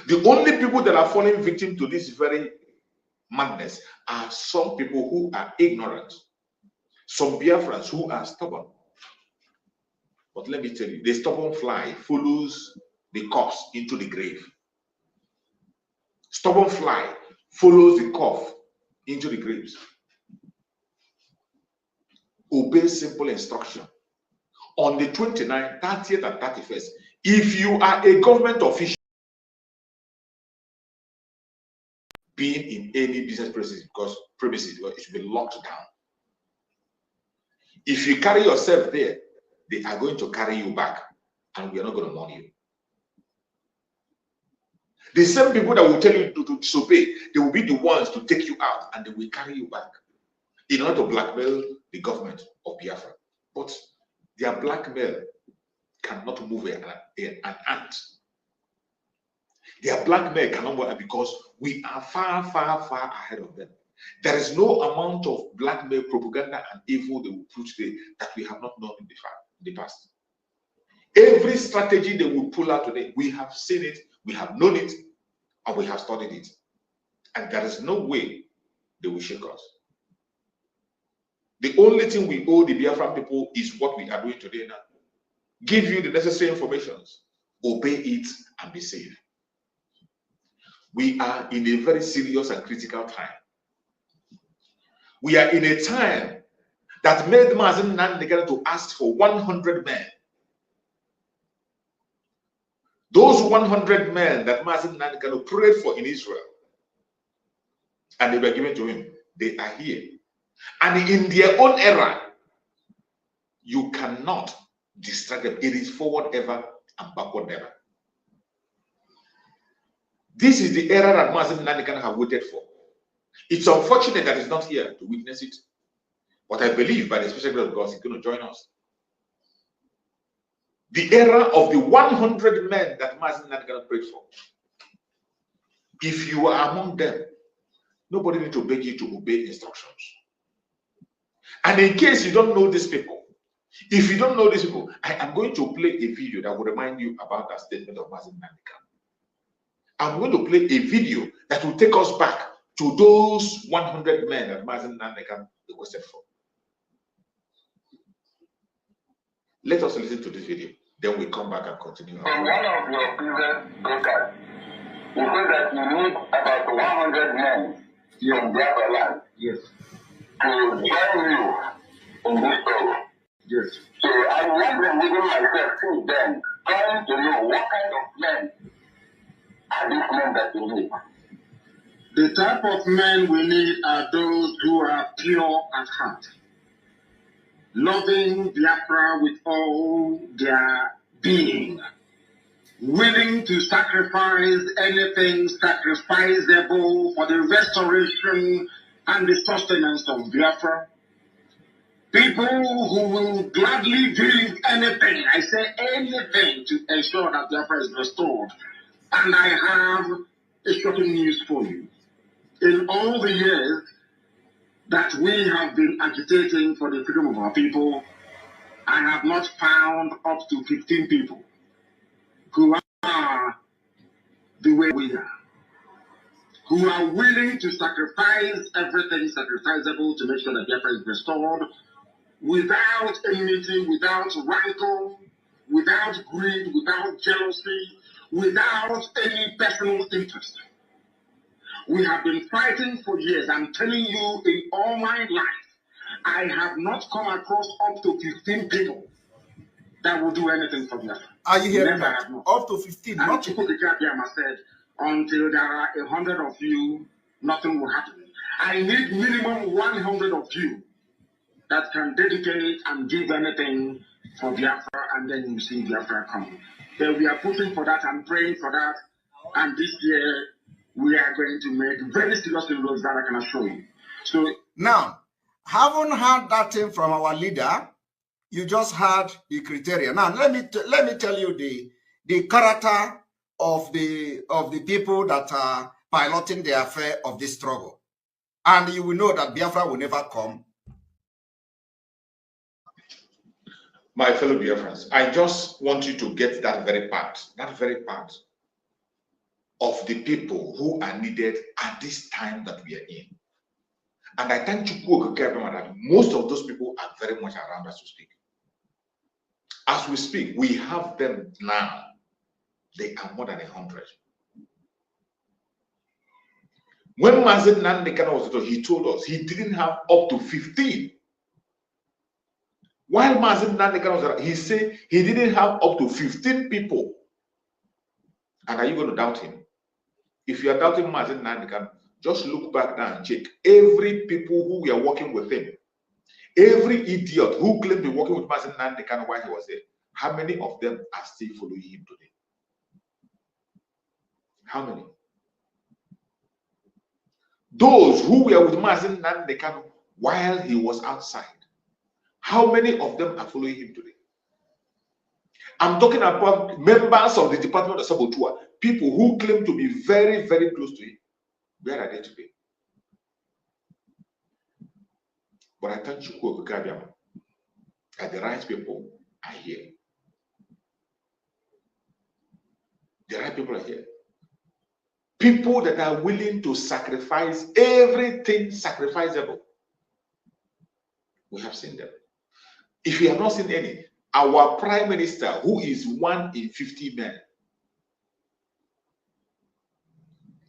The only people that are falling victim to this very madness are some people who are ignorant, some Biafrans who are stubborn. But let me tell you, the stubborn fly follows the corpse into the grave. Stubborn fly follows the cough into the graves. Obey simple instruction. On the 29th, 30th, and 31st, if you are a government official being in any business premises, because it should be locked down. If you carry yourself there, they are going to carry you back, and we are not going to mourn you. The same people that will tell you to disobey, they will be the ones to take you out, and they will carry you back in order to blackmail the government of Biafra. But their blackmail cannot move an ant. Their blackmail cannot move because we are far, far, far ahead of them. There is no amount of blackmail, propaganda, and evil they will put today that we have not known in the past. Every strategy they will pull out today, we have seen it, we have known it, and we have studied it. And there is no way they will shake us. The only thing we owe the Biafran people is what we are doing today now. Give you the necessary information, obey it, and be safe. We are in a very serious and critical time. We are in a time that made Mazen Nandekano to ask for 100 men. Those 100 men that Mazen Nandekano prayed for in Israel, and they were given to him, they are here. And in their own era, you cannot distract them. It is forward ever and backward never. This is the era that Mazen Nandekano have waited for. It's unfortunate that he's not here to witness it. But I believe by the special grace of God, he's going to join us. The era of the 100 men that Mazen Nandekano prayed for. If you are among them, nobody needs to beg you to obey instructions. And in case you don't know these people, if you don't know these people, I am going to play a video that will remind you about that statement of Mazen Nandekano. I'm going to play a video that will take us back to those 100 men that Mazen Nandekan requested for. Let us listen to this video. Then we come back and continue. From one of your previous broadcasts, you said that you need about 100 men from Biafra land. Yes. To join you in this struggle. Yes. So I have been within myself since then, trying to know what kind of men are these men that you need. The type of men we need are those who are pure at heart, loving Biafra with all their being, willing to sacrifice anything sacrificable for the restoration and the sustenance of Biafra. People who will gladly do anything, I say anything, to ensure that Biafra is restored. And I have a shocking news for you. In all the years that we have been agitating for the freedom of our people, I have not found up to 15 people who are the way we are, who are willing to sacrifice everything sacrificable to make sure that Biafra is restored, without enmity, without rancor, without greed, without jealousy, without any personal interest. We have been fighting for years. I'm telling you, in all my life, I have not come across up to 15 people that will do anything for Biafra. Are you hearing Never that? have not. Up to 15, And not Chukwukabiyama said, until there are 100 of you, nothing will happen. I need minimum 100 of you that can dedicate and give anything for Biafra, and then you see Biafra come. Then we are pushing for that and praying for that, and this year we are going to make very serious inroads that I can assure you. So now, haven't heard that thing from our leader. You just heard the criteria. Now, let me tell you the character of the people that are piloting the affair of this struggle, and you will know that Biafra will never come. My fellow Biafrans, I just want you to get that very part of the people who are needed at this time that we are in. And I thank you that most of those people are very much around as we speak. As we speak, we have them now. They are more than 100. When Mazen Nandekan was there, he told us he didn't have up to 15. While Mazen Nandekan was there, he said he didn't have up to 15 people. And are you going to doubt him? If you are doubting Mazen Nandekan, just look back now and check. Every people who were working with him, every idiot who claimed to be working with Mazen Nandekan while he was there, how many of them are still following him today? How many? Those who were with Mazen Nandekan while he was outside, how many of them are following him today? I'm talking about members of the Department of Sabotua, people who claim to be very, very close to him. Where are they today? But I thank you, that the right people are here. The right people are here. People that are willing to sacrifice everything sacrificable. We have seen them. If you have not seen any, our Prime Minister, who is 1 in 50 men,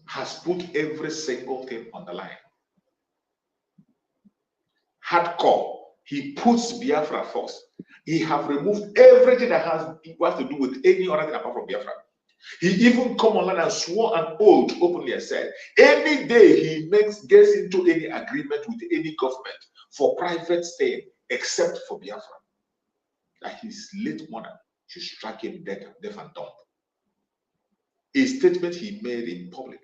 has put every single thing on the line. Hardcore. He puts Biafra first. He have removed everything that has to do with any other thing apart from Biafra. He even come online and swore an oath openly and said, any day he gets into any agreement with any government for private staying, except for Biafra, that his late mother should strike him deaf and dumb. A statement he made in public.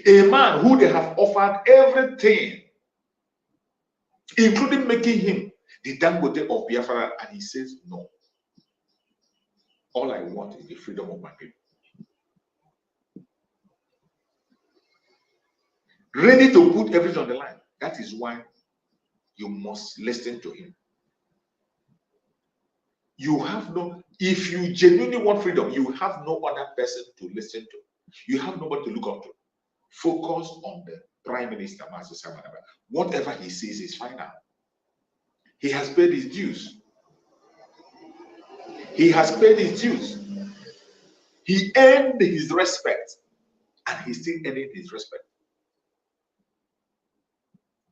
A man who they have offered everything, including making him the Dangote of Biafra, and he says no. All I want is the freedom of my people. Ready to put everything on the line. That is why you must listen to him. You have no, if you genuinely want freedom, you have no other person to listen to. You have nobody to look up to. Focus on the Prime Minister, Master Samanaba. Whatever he says is final. He has paid his dues. He has paid his dues. He earned his respect, and he's still earning his respect.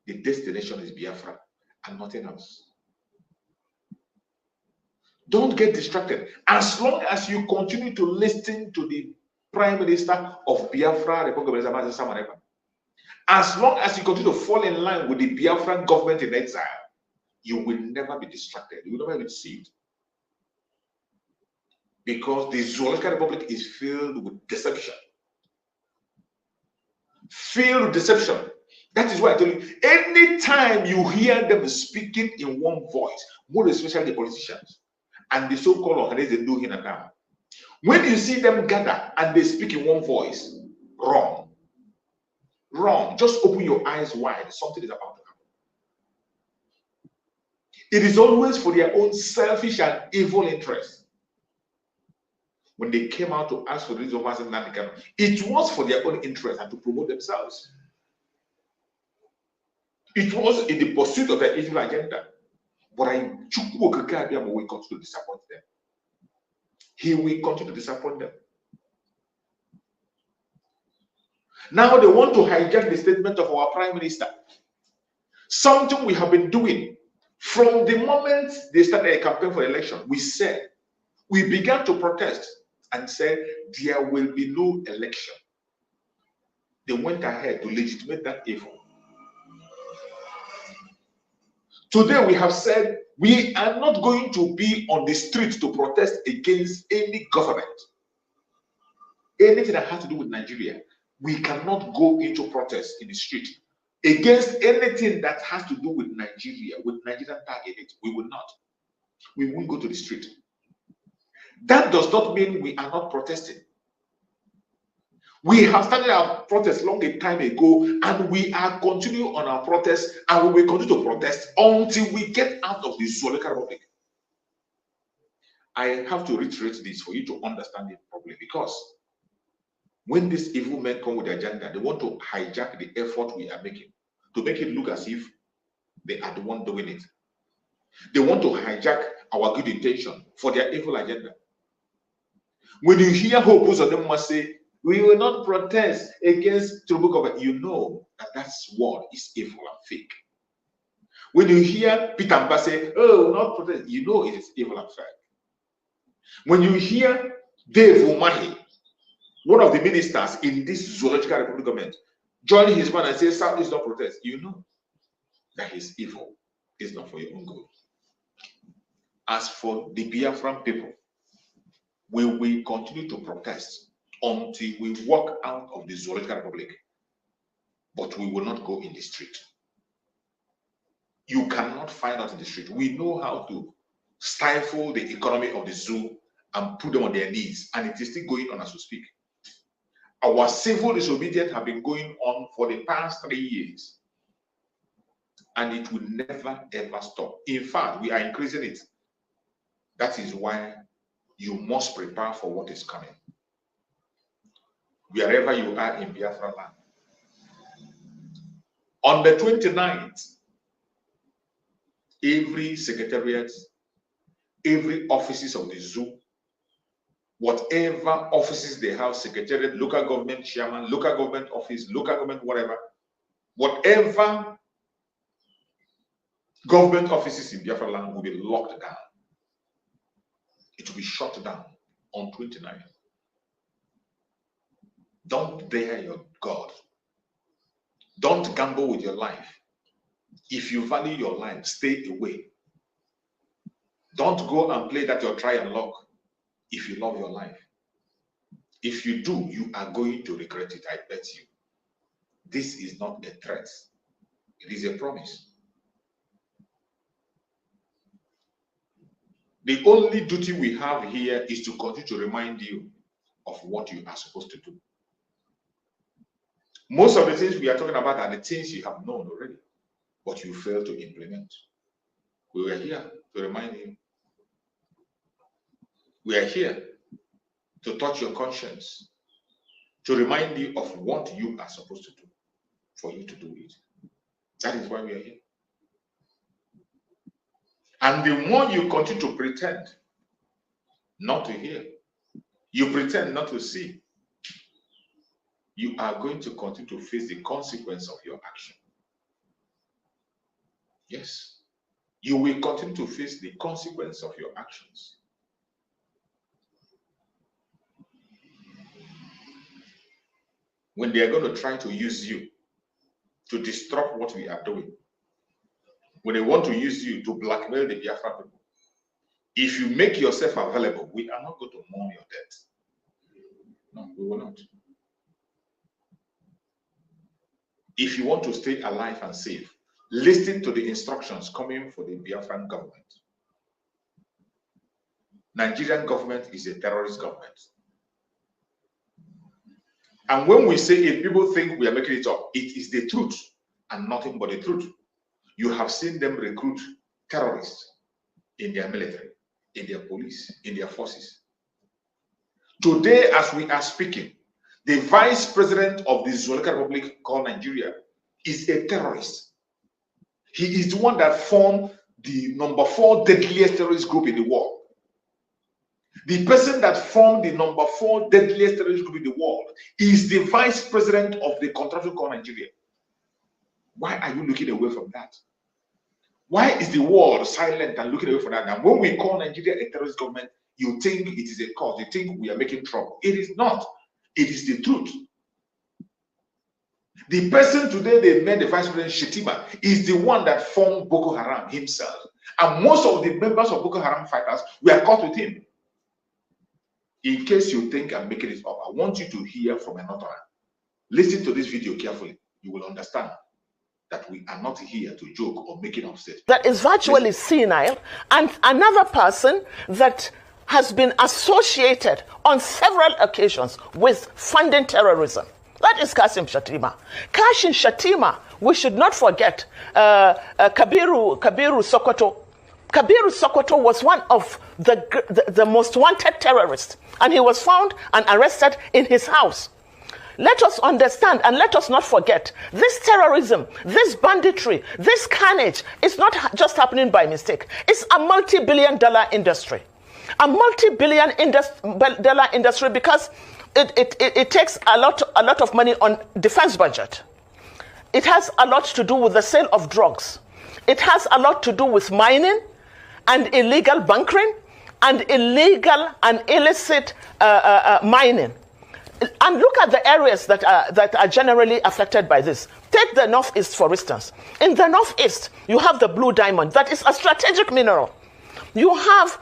The destination is Biafra and nothing else. Don't get distracted. As long as you continue to listen to the Prime Minister of Biafra, Republic of Nigeria, as long as you continue to fall in line with the Biafran government in exile, you will never be distracted. You will never be deceived. Because the Zoological Republic is filled with deception. Filled with deception. That is why I tell you, anytime you hear them speaking in one voice, more especially the politicians, and the so-called organizers do here and now, when you see them gather and they speak in one voice, wrong. Wrong. Just open your eyes wide. Something is about to happen. It is always for their own selfish and evil interests. When they came out to ask for the release of Mazen Nandikano, it was for their own interest and to promote themselves. It was in the pursuit of their evil agenda. But will continue to disappoint them. He will continue to disappoint them. Now they want to hijack the statement of our Prime Minister. Something we have been doing from the moment they started a campaign for election. We began to protest and said there will be no election. They went ahead to legitimate that evil. Today we have said we are not going to be on the street to protest against any government. Anything that has to do with Nigeria, we cannot go into protest in the street against anything that has to do with Nigeria, with Nigerian target. We will not. We won't go to the street. That does not mean we are not protesting. We have started our protest long a time ago, and we are continuing on our protest, and we will continue to protest until we get out of the Zoological Republic. I have to reiterate this for you to understand it properly, because when these evil men come with their agenda, they want to hijack the effort we are making to make it look as if they are the one doing it. They want to hijack our good intention for their evil agenda. When you hear Hopus of them must say, we will not protest against the book of it, you know that that's word is evil and fake. When you hear Peter Mba say, oh, not protest, you know it is evil and fake. When you hear Dave Umahi, one of the ministers in this Zoological Republic government, join his man and say, South is not protest, you know that is evil. It's not for your own good. As for the Biafran people, we will continue to protest until we walk out of the Zoological Republic, but we will not go in the street. You cannot find us in the street. We know how to stifle the economy of the zoo and put them on their knees, and it is still going on as we speak. Our civil disobedience have been going on for the past 3 years, and it will never ever stop. In fact, we are increasing it. That is why you must prepare for what is coming. Wherever you are in Biafra land. On the 29th, every secretariat, every offices of the zoo, whatever offices they have, secretariat, local government chairman, local government office, local government whatever, whatever government offices in Biafra land will be locked down. It will be shut down on 29th. Don't dare your God. Don't gamble with your life. If you value your life, stay away. Don't go and play that your try and luck if you love your life. If you do, you are going to regret it, I bet you. This is not a threat. It is a promise. The only duty we have here is to continue to remind you of what you are supposed to do. Most of the things we are talking about are the things you have known already, but you fail to implement. We were here to remind you. We are here to touch your conscience, to remind you of what you are supposed to do, for you to do it. That is why we are here. And the more you continue to pretend not to hear, you pretend not to see, you are going to continue to face the consequence of your action. Yes, you will continue to face the consequence of your actions. When they are going to try to use you to disrupt what we are doing, when they want to use you to blackmail the Biafra people, if you make yourself available, we are not going to mourn your death. No, we will not. If you want to stay alive and safe, listen to the instructions coming for the Biafran government. Nigerian government is a terrorist government. And when we say, if people think we are making it up, it is the truth and nothing but the truth. You have seen them recruit terrorists in their military, in their police, in their forces. Today, as we are speaking, the vice president of the Zoological Republic called Nigeria is a terrorist. He is the one that formed the number 4 deadliest terrorist group in the world. The person that formed the number 4 deadliest terrorist group in the world is the vice president of the contraction called Nigeria. Why are you looking away from that? Why is the world silent and looking away from that? Now, when we call Nigeria a terrorist government, you think it is a cause. You think we are making trouble. It is not. It is the truth. The person today they made the vice president Shetima is the one that formed Boko Haram himself. And most of the members of Boko Haram fighters were caught with him. In case you think I'm making it up, I want you to hear from another. Listen to this video carefully. You will understand that we are not here to joke or making upset. That is virtually senile, and another person that has been associated on several occasions with funding terrorism. That is Kashim Shettima. Kashim Shettima, we should not forget Kabiru Sokoto. Kabiru Sokoto was one of the most wanted terrorists, and he was found and arrested in his house. Let us understand and let us not forget, this terrorism, this banditry, this carnage is not just happening by mistake. It's a multi-billion-dollar industry. A multi-billion-dollar industry because it takes a lot of money on defense budget. It has a lot to do with the sale of drugs. It has a lot to do with mining and illegal bunkering and illegal and illicit mining. And look at the areas that are generally affected by this. Take the Northeast, for instance. In the Northeast, you have the blue diamond. That is a strategic mineral. You have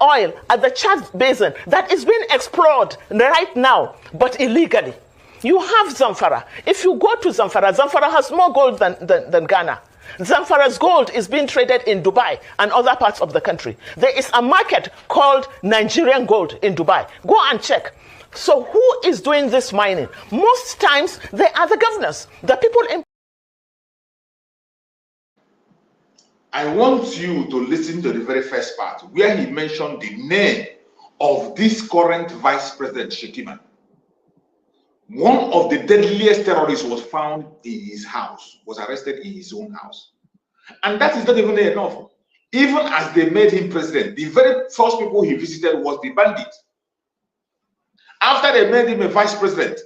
oil at the Chad Basin that is being explored right now, but illegally. You have Zamfara. If you go to Zamfara, Zamfara has more gold than Ghana. Zamfara's gold is being traded in Dubai and other parts of the country. There is a market called Nigerian gold in Dubai. Go and check. So who is doing this mining? Most times they are the governors, the people in. I want you to listen to the very first part where he mentioned the name of this current vice president Shettima. One of the deadliest terrorists was found in his house, was arrested in his own house. And that is not even enough. Even as they made him president, the very first people he visited was the bandits. After they made him a vice president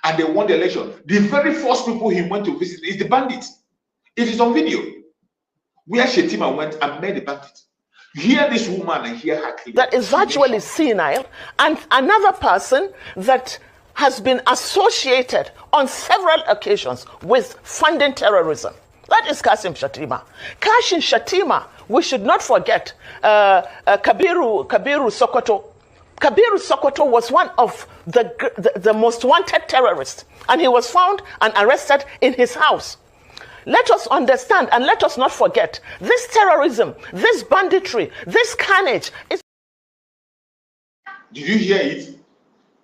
and they won the election, the very first people he went to visit is the bandits. It is on video where Shettima went and met the bandits. Hear this woman and hear her clearly. That is virtually senile, and another person that has been associated on several occasions with funding terrorism. That is Kashim Shettima. Kashim Shettima, we should not forget Kabiru Sokoto. Kabiru Sokoto was one of the most wanted terrorists, and he was found and arrested in his house. Let us understand and let us not forget, this terrorism, this banditry, this carnage is. Did you hear it?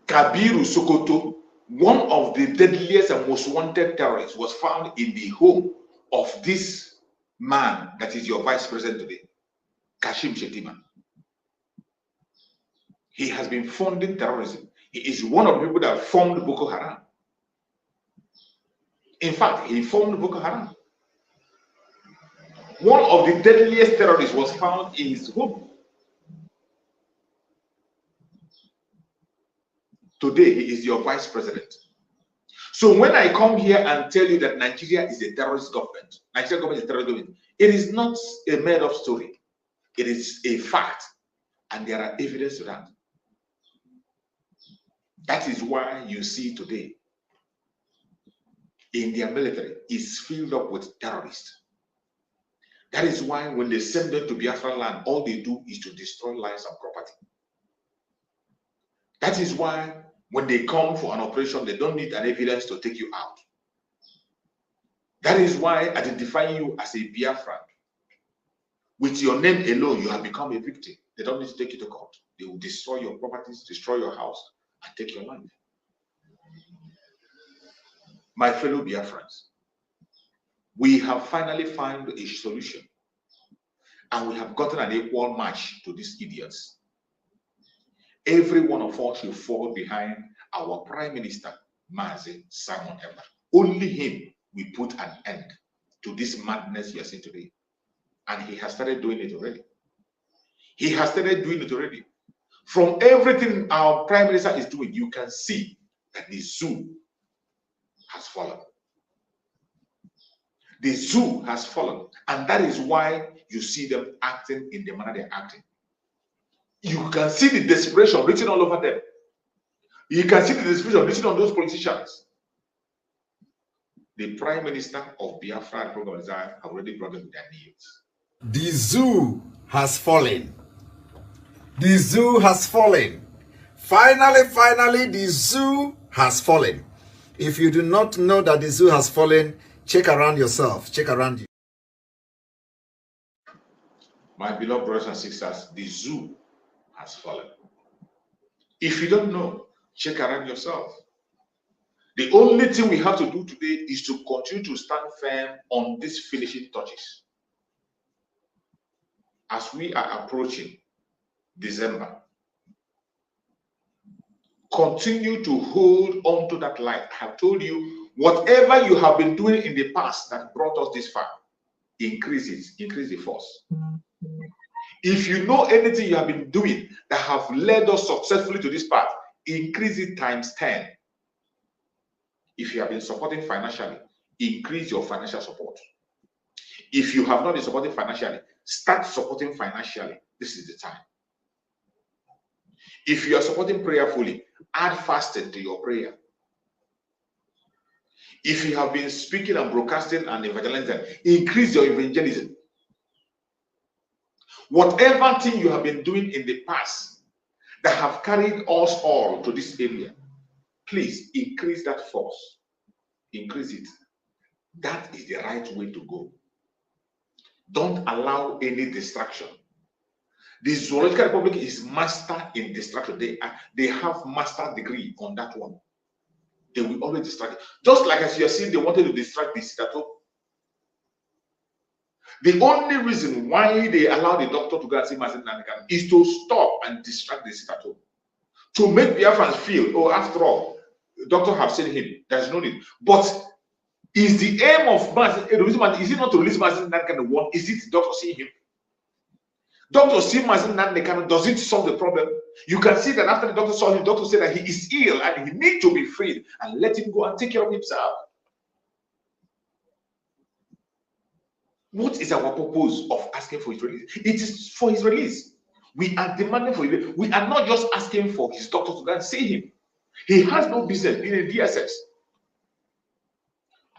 Kabiru Sokoto, one of the deadliest and most wanted terrorists, was found in the home of this man that is your vice president today, Kashim Shettima. He has been funding terrorism. He is one of the people that formed Boko Haram. In fact, he formed Boko Haram. One of the deadliest terrorists was found in his home. Today, he is your vice president. So when I come here and tell you that Nigeria is a terrorist government, Nigeria government is a terrorist government, it is not a made-up story. It is a fact, and there are evidence to that. That is why you see today, India military is filled up with terrorists. That is why when they send them to Biafra land, all they do is to destroy lives and property. That is why when they come for an operation, they don't need an evidence to take you out. That is why identifying you as a Biafran, with your name alone, you have become a victim. They don't need to take you to court. They will destroy your properties, destroy your house, and take your life. My fellow Biafrans, we have finally found a solution, and we have gotten an equal match to these idiots. Every one of us should fall behind our Prime Minister, Mazi Simon Emma. Only him will put an end to this madness you are seeing today. And he has started doing it already. He has started doing it already. From everything our Prime Minister is doing, you can see that the zoo has fallen. The zoo has fallen. And that is why you see them acting in the manner they're acting. You can see the desperation written all over them. You can see the desperation written on those politicians. The Prime Minister of Biafra and Program have already brought them their needs. The zoo has fallen. The zoo has fallen. Finally, the zoo has fallen. If you do not know that the zoo has fallen, check around yourself. Check around you. My beloved brothers and sisters, the zoo has fallen. If you don't know, check around yourself. The only thing we have to do today is to continue to stand firm on these finishing touches. As we are approaching December, continue to hold on to that light. I have told you, whatever you have been doing in the past that brought us this far, increase it, increase the force. If you know anything you have been doing that have led us successfully to this path, increase it times 10. If you have been supporting financially, increase your financial support. If you have not been supporting financially, start supporting financially. This is the time. If you are supporting prayerfully, add fasting to your prayer. If you have been speaking and broadcasting and evangelizing, increase your evangelism. Whatever thing you have been doing in the past that have carried us all to this area, please increase that force. Increase it. That is the right way to go. Don't allow any distraction. The Zoological Republic is master in distraction. They have master degree on that one. They will always distract. Just like as you are seeing, they wanted to distract the citato. The only reason why they allow the doctor to go and see Mazin Nanikan is to stop and distract the citato. To make Biafrans feel, oh, after all, the doctor have seen him. There's no need. But is the aim of Mazin, is it not to release Mazin Nanikan one? Is it the doctor seeing him? Doctor see Mazin Nanikan, does it solve the problem? You can see that after the doctor saw him, the doctor said that he is ill and he needs to be freed and let him go and take care of himself. What is our purpose of asking for his release? It is for his release. We are demanding for his release. We are not just asking for his doctor to go and see him. He has no business in a DSS.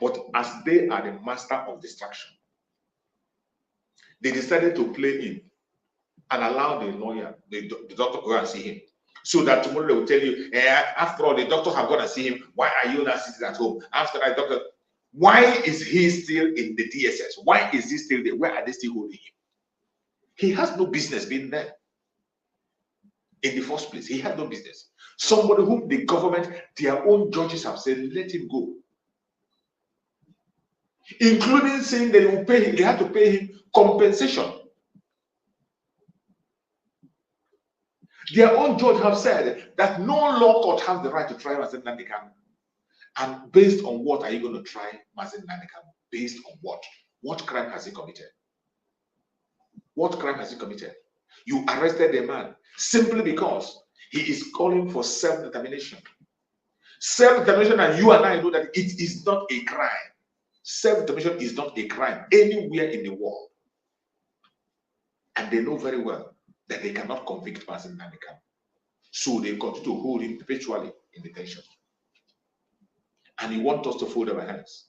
But as they are the master of distraction, they decided to play in and allow the lawyer, the doctor to go and see him. So that tomorrow they will tell you, after all, the doctor have gone and see him. Why are you not sitting at home? After that, doctor, why is he still in the DSS? Why is he still there? Where are they still holding him? He has no business being there. In the first place, he had no business. Somebody whom the government, their own judges have said, let him go. Including saying they will pay him, they had to pay him compensation. Their own judge have said that no law court has the right to try Mazen Nnamdi Kanu. And based on what are you going to try Mazen Nnamdi Kanu? Based on what? What crime has he committed? What crime has he committed? You arrested a man simply because he is calling for self-determination. Self-determination, and you and I know that it is not a crime. Self-determination is not a crime anywhere in the world. And they know very well that they cannot convict Mazen Nnamdi Kanu. So they continue to hold him perpetually in detention. And he wants us to fold our hands.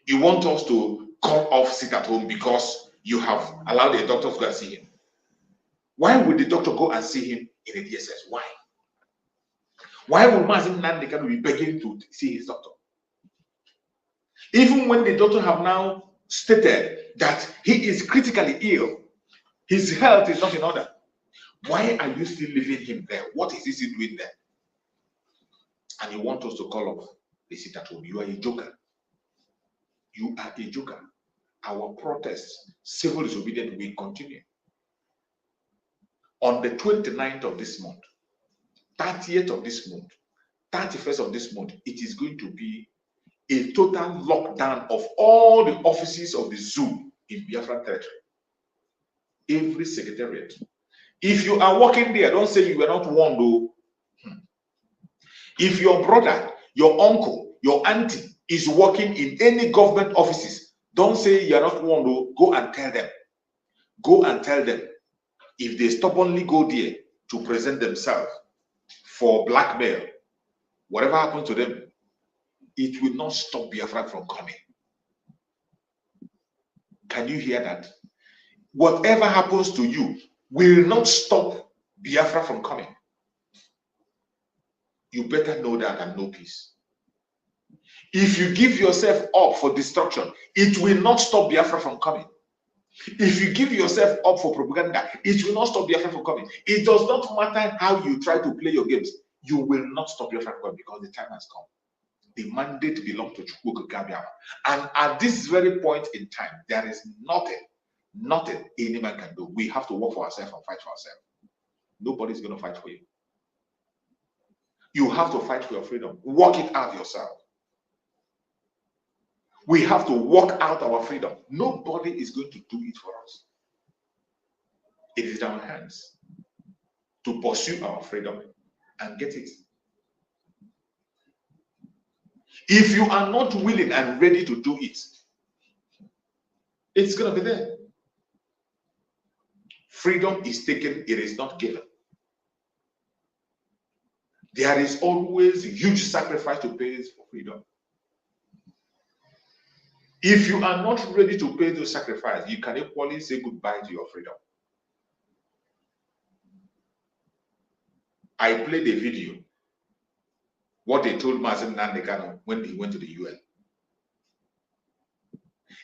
He wants us to come off, sit at home because you have allowed a doctor to go and see him. Why would the doctor go and see him in a DSS? Why? Why would Mazen Nnamdi Kanu be begging to see his doctor? Even when the doctor have now stated that he is critically ill, his health is not in order, why are you still leaving him there? What is he still doing there? And you want us to call off the sit at home. You are a joker. You are a joker. Our protests, civil disobedience will continue. On the 29th of this month, 30th of this month, 31st of this month, it is going to be a total lockdown of all the offices of the zoo in Biafra territory. Every secretariat. If you are working there, don't say you were not warned though. If your brother, your uncle, your auntie is working in any government offices, don't say you are not warned though. Go and tell them. Go and tell them. If they stubbornly go there to present themselves for blackmail, whatever happens to them, it will not stop Biafra from coming. Can you hear that? Whatever happens to you will not stop Biafra from coming. You better know that and know peace. If you give yourself up for destruction, it will not stop Biafra from coming. If you give yourself up for propaganda, it will not stop Biafra from coming. It does not matter how you try to play your games, you will not stop Biafra from coming because the time has come. The mandate belongs to Chukwu Gabiama. And at this very point in time, there is nothing any man can do. We have to work for ourselves and fight for ourselves. Nobody's going to fight for you. You have to fight for your freedom. Work it out yourself. We have to work out our freedom. Nobody is going to do it for us. It is in our hands to pursue our freedom and get it. If you are not willing and ready to do it, it's going to be there. Freedom is taken, it is not given. There is always a huge sacrifice to pay for freedom. If you are not ready to pay those sacrifices, you can equally say goodbye to your freedom. I played a video, what they told Mazen Nnamdi Kanu when he went to the UN.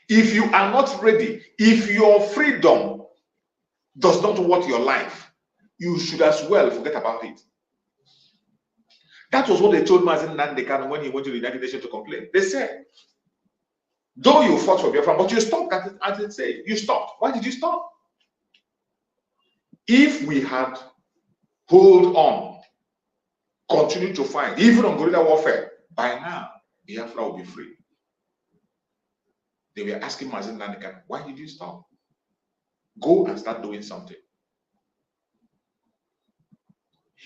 If you are not ready, if your freedom does not worth your life, you should as well forget about it. That was what they told Mazen Nnamdi Kanu when he went to the United Nations to complain. They said, though you fought for Biafra, but you stopped, as they say, you stopped. Why did you stop? If we had hold on, continue to fight, even on guerrilla warfare, by now, Biafra will be free. They were asking Mazen Nnamdi Kanu, why did you stop? Go and start doing something.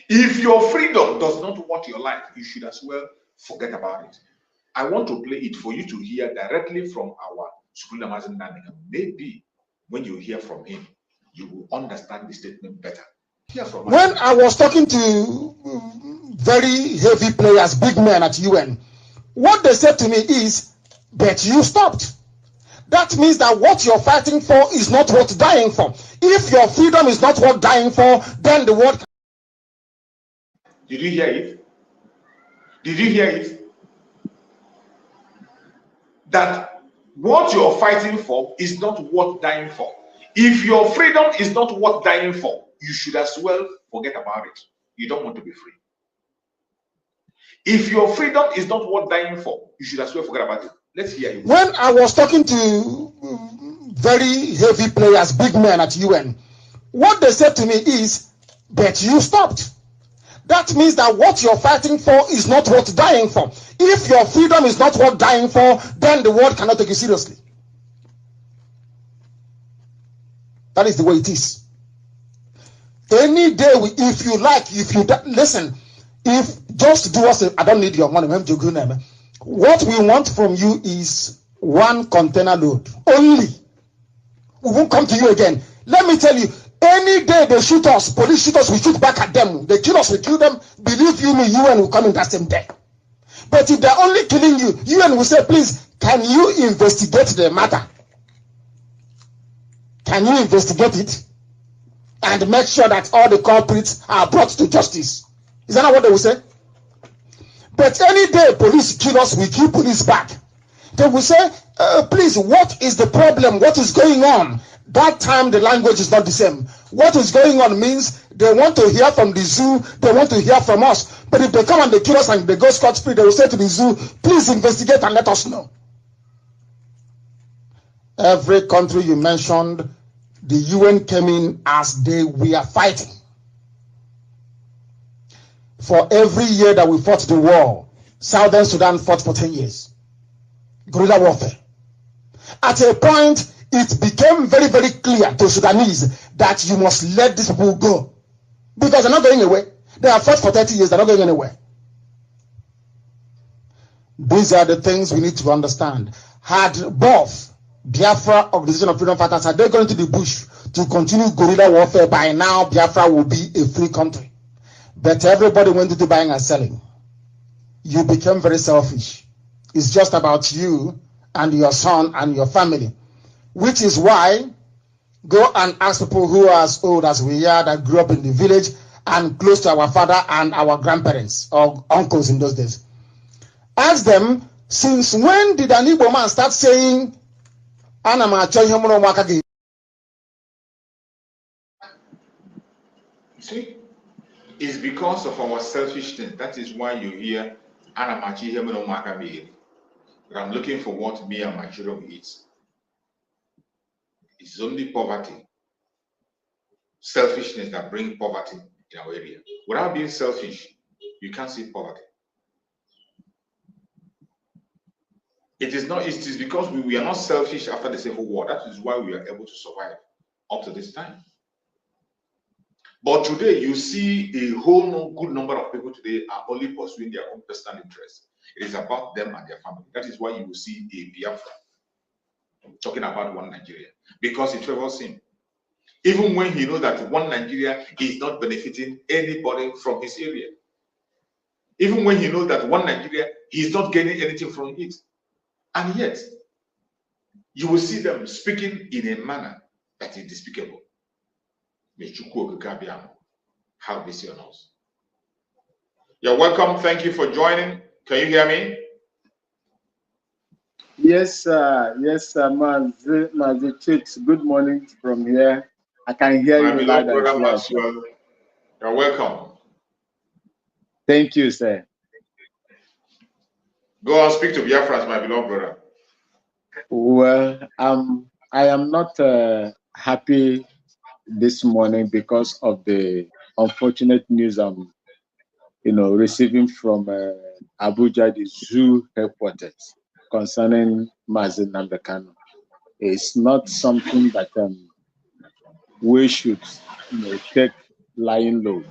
If your freedom does not want your life, you should as well forget about it. I want to play it for you to hear directly from our Supreme Mazen Nnamdi Kanu. Maybe when you hear from him, you will understand the statement better. When I was talking to very heavy players, big men at UN, what they said to me is, but you stopped. That means that what you're fighting for is not worth dying for. If your freedom is not worth dying for, then the world... Did you hear it? Did you hear it? That what you're fighting for is not worth dying for. If your freedom is not worth dying for, you should as well forget about it. You don't want to be free. If your freedom is not worth dying for, you should as well forget about it. Let's hear it. When I was talking to very heavy players, big men at UN, what they said to me is, but you stopped. That means that what you're fighting for is not worth dying for. If your freedom is not worth dying for, then the world cannot take you seriously. That is the way it is. Any day, if you like, listen, if just do us, I don't need your money. What we want from you is 1 container load only. We won't come to you again. Let me tell you, any day they shoot us, police shoot us, we shoot back at them. They kill us, we kill them. Believe you me, UN will come in that same day. But if they're only killing you, UN will say, please, can you investigate the matter? Can you investigate it? And make sure that all the culprits are brought to justice. Is that not what they will say? But any day police kill us, we kill police back. They will say, please, what is the problem? What is going on? That time the language is not the same. What is going on means they want to hear from the zoo, they want to hear from us. But if they come and they kill us and they go scot-free, they will say to the zoo, please investigate and let us know. Every country you mentioned, the UN came in as they were fighting. For every year that we fought the war, Southern Sudan fought for 10 years. Guerrilla warfare. At a point, it became very, very clear to Sudanese that you must let these people go. Because they're not going away. They have fought for 30 years, they're not going anywhere. These are the things we need to understand. Had both Biafra, Organization of Freedom Fighters, had they gone into the bush to continue guerrilla warfare, by now Biafra will be a free country. But everybody went into buying and selling. You became very selfish. It's just about you and your son and your family. Which is why, go and ask people who are as old as we are, that grew up in the village and close to our father and our grandparents or uncles in those days. Ask them, since when did an Igbo man start saying, see, it's because of our selfishness. That is why you hear, but I'm looking for what me and my children will eat. It's only poverty, selfishness that brings poverty in our area. Without being selfish, you can't see poverty. It is because we are not selfish after the Civil War. That is why we are able to survive up to this time. But today, you see a whole good number of people today are only pursuing their own personal interests. It is about them and their family. That is why you will see a Biafra talking about one Nigeria, because it favors him. Even when he knows that one Nigeria is not benefiting anybody from his area. Even when he knows that one Nigeria, he is not gaining anything from it. And yet, you will see them speaking in a manner that is despicable. Have mercy on us. You're welcome. Thank you for joining. Can you hear me? Yes, sir. Yes, sir. Mazi Chicks. Good morning from here. I can hear you loud and clear. You're welcome. Thank you, sir. Go on, speak to Biafra, my beloved brother. Well, I am not happy this morning because of the unfortunate news I'm, receiving from Abuja, the zoo headquarters, concerning Mazi Nnamdi Kanu. It's not something that we should, take lying low.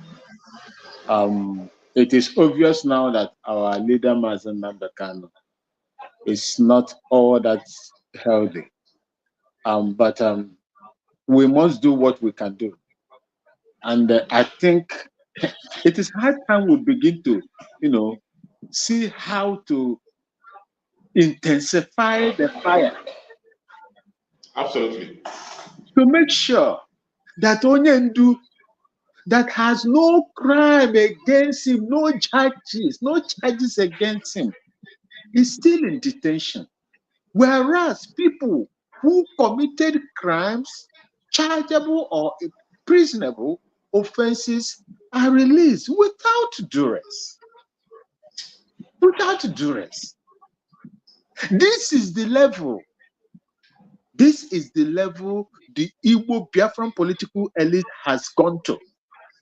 It is obvious now that our leader Mazi Nnamdi Kanu is not all that healthy. But we must do what we can do. And I think it is high time we begin to, see how to intensify the fire. Absolutely. To make sure that Onyendu, that has no crime against him, no charges against him, is still in detention. Whereas people who committed crimes, chargeable or prisonable offenses, are released without duress. Without duress. This is the level. This is the level the Igbo Biafran political elite has gone to.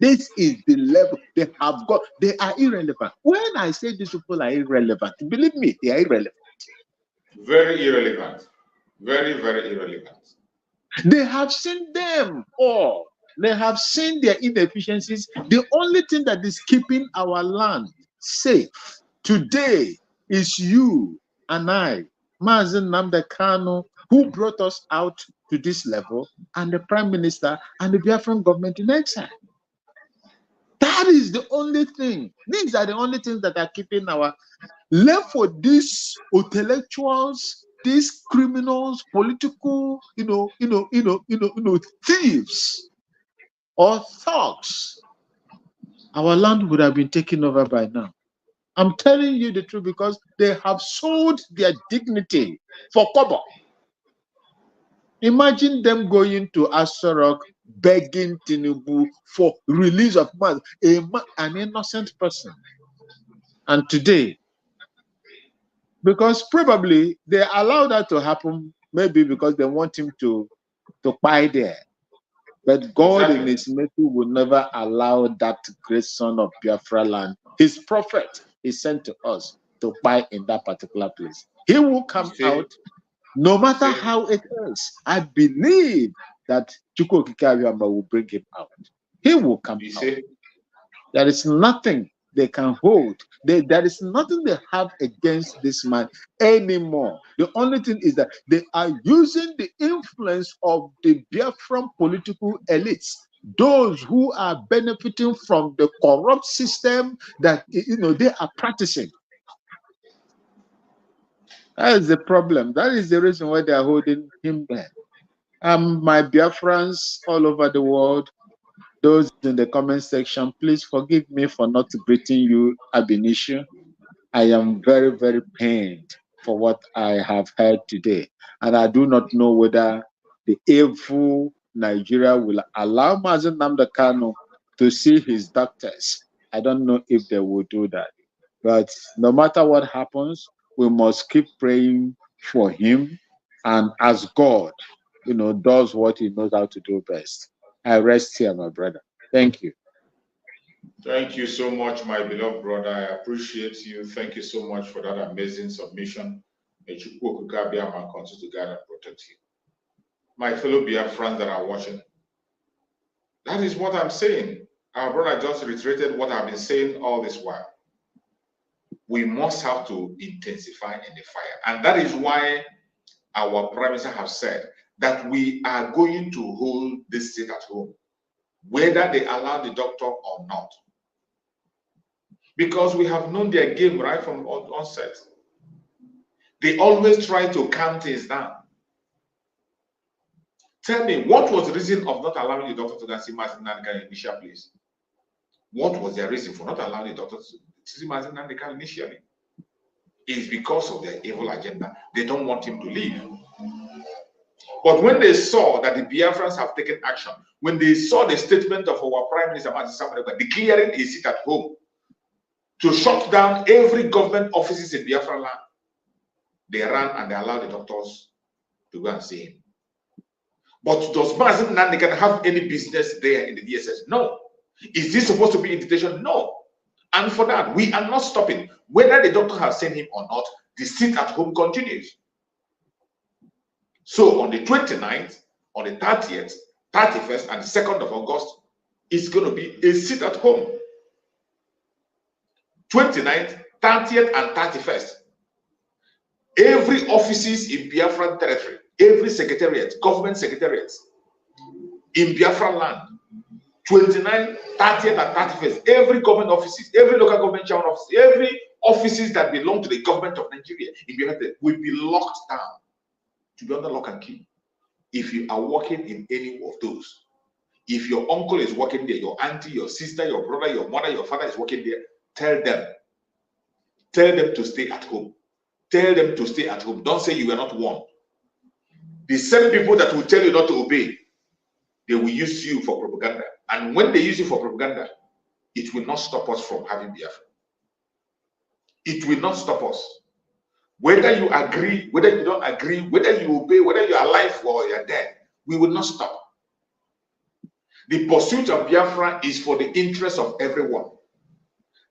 This is the level they have got. They are irrelevant. When I say these people are irrelevant, believe me, they are irrelevant. Very irrelevant. Very, very irrelevant. They have seen them all. They have seen their inefficiencies. The only thing that is keeping our land safe today is you and I, Mazen Nnamdi Kanu, who brought us out to this level, and the Prime Minister and the Biafran government in exile. That is the only thing. These are the only things that are keeping our left for these intellectuals, these criminals, political, thieves or thugs. Our land would have been taken over by now. I'm telling you the truth because they have sold their dignity for kobo. Imagine them going to Asorok begging Tinubu for release of man, an innocent person. And today, because probably they allow that to happen, maybe because they want him to buy there. But God in his mercy will never allow that great son of Biafra land, his prophet is sent to us, to buy in that particular place. He will come out, no matter how it is. I believe that Chukwu Okike Abiyama will bring him out. He will come out. There is nothing they can hold. There is nothing they have against this man anymore. The only thing is that they are using the influence of the Biafran political elites, those who are benefiting from the corrupt system that they are practicing. That is the problem. That is the reason why they are holding him there. My Biafrans all over the world, those in the comment section, please forgive me for not greeting you ab initio. I am very, very pained for what I have heard today. And I do not know whether the evil Nigeria will allow Mazen Nnamdi Kanu to see his doctors. I don't know if they will do that. But no matter what happens, we must keep praying for him and as God, does what he knows how to do best. I rest here, my brother. Thank you. Thank you so much, my beloved brother. I appreciate you. Thank you so much for that amazing submission. May Chukwu Okike Abiyama continue to guide and protect you. My fellow Biafrans that are watching, that is what I'm saying. Our brother just reiterated what I've been saying all this while. We must have to intensify in the fire. And that is why our Prime Minister has said that we are going to hold this state at home, whether they allow the doctor or not. Because we have known their game right from onset. They always try to calm things down. Tell me, what was the reason of not allowing the doctor to go and see Mazen Nnamdi Kanu in the initial place? What was their reason for not allowing the doctor to see Mazen Nnamdi Kanu initially? It's because of their evil agenda. They don't want him to leave. But when they saw that the Biafrans have taken action, when they saw the statement of our Prime Minister declaring a seat at home to shut down every government offices in Biafra land, they ran and they allowed the doctors to go and see him. But does Mazen Nnamdi Kanu have any business there in the DSS? No. Is this supposed to be invitation? No. And for that, we are not stopping. Whether the doctor has seen him or not, the sit at home continues. So on the 29th, on the 30th, 31st, and 2nd of August, it's going to be a sit at home. 29th, 30th, and 31st. Every offices in Biafran territory, every secretariat, government secretariats in Biafran land, 29th, 30th, and 31st, every government offices, every local government chairman office, every offices that belong to the government of Nigeria in Biafra will be locked down, to be under lock and key. If you are working in any of those, if your uncle is working there, your auntie, your sister, your brother, your mother, your father is working there, tell them to stay at home. Tell them to stay at home. Don't say you were not warned. The same people that will tell you not to obey, they will use you for propaganda. And when they use you for propaganda, it will not stop us from having Biafra. It will not stop us. Whether you agree, whether you don't agree, whether you obey, whether you are alive or you are dead, we will not stop. The pursuit of Biafra is for the interest of everyone.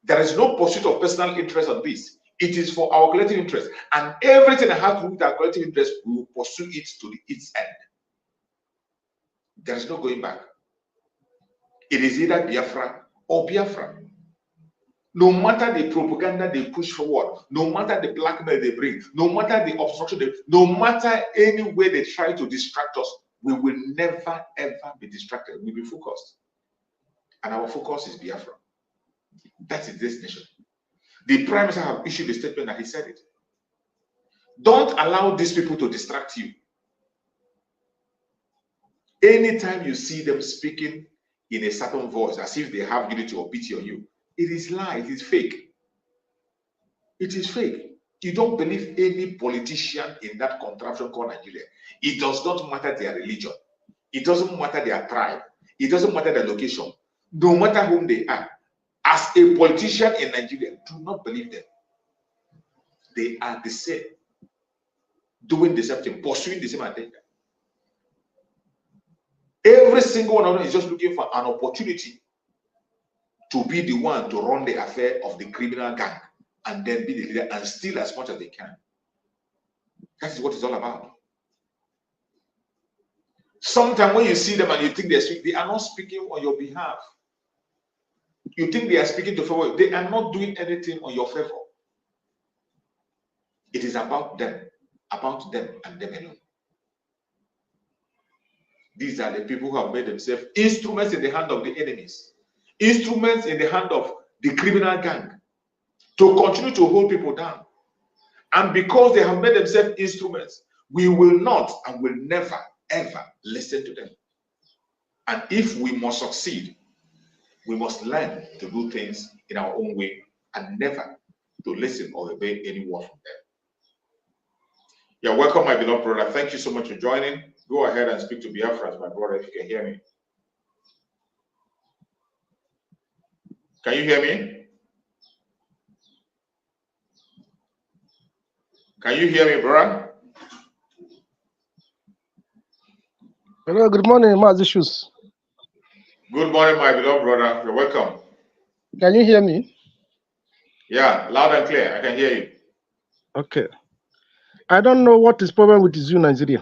There is no pursuit of personal interest on this. It is for our collective interest. And everything that has to do with our collective interest, we will pursue it to its end. There is no going back. It is either Biafra or Biafra. No matter the propaganda they push forward, no matter the blackmail they bring, no matter the obstruction, no matter any way they try to distract us, we will never ever be distracted. We'll be focused. And our focus is Biafra. That's the destination. The Prime Minister have issued a statement that he said it. Don't allow these people to distract you. Anytime you see them speaking in a certain voice, as if they have unity or pity on you, it is lie, it is fake. It is fake. You don't believe any politician in that contraption called Nigeria. It does not matter their religion. It doesn't matter their tribe. It doesn't matter their location. No matter whom they are. As a politician in Nigeria, do not believe them. They are the same. Doing the same thing, pursuing the same agenda. Every single one of them is just looking for an opportunity to be the one to run the affair of the criminal gang and then be the leader and steal as much as they can. That is what it's all about. Sometimes when you see them and you think they are not speaking on your behalf. You think they are speaking to favor. They are not doing anything on your favor. It is about them and them alone. These are the people who have made themselves instruments in the hand of the enemies, instruments in the hand of the criminal gang to continue to hold people down. And because they have made themselves instruments, we will not and will never ever listen to them. And if we must succeed, we must learn to do things in our own way and never to listen or obey any word from them. You're welcome, my beloved brother. Thank you so much for joining. Go ahead and speak to Biafra, my brother, if you can hear me. Can you hear me? Can you hear me, brother? Hello, good morning, Mazishus. Good morning, my beloved brother. You're welcome. Can you hear me? Yeah, loud and clear. I can hear you. Okay. I don't know what is problem with Zoo Nigeria.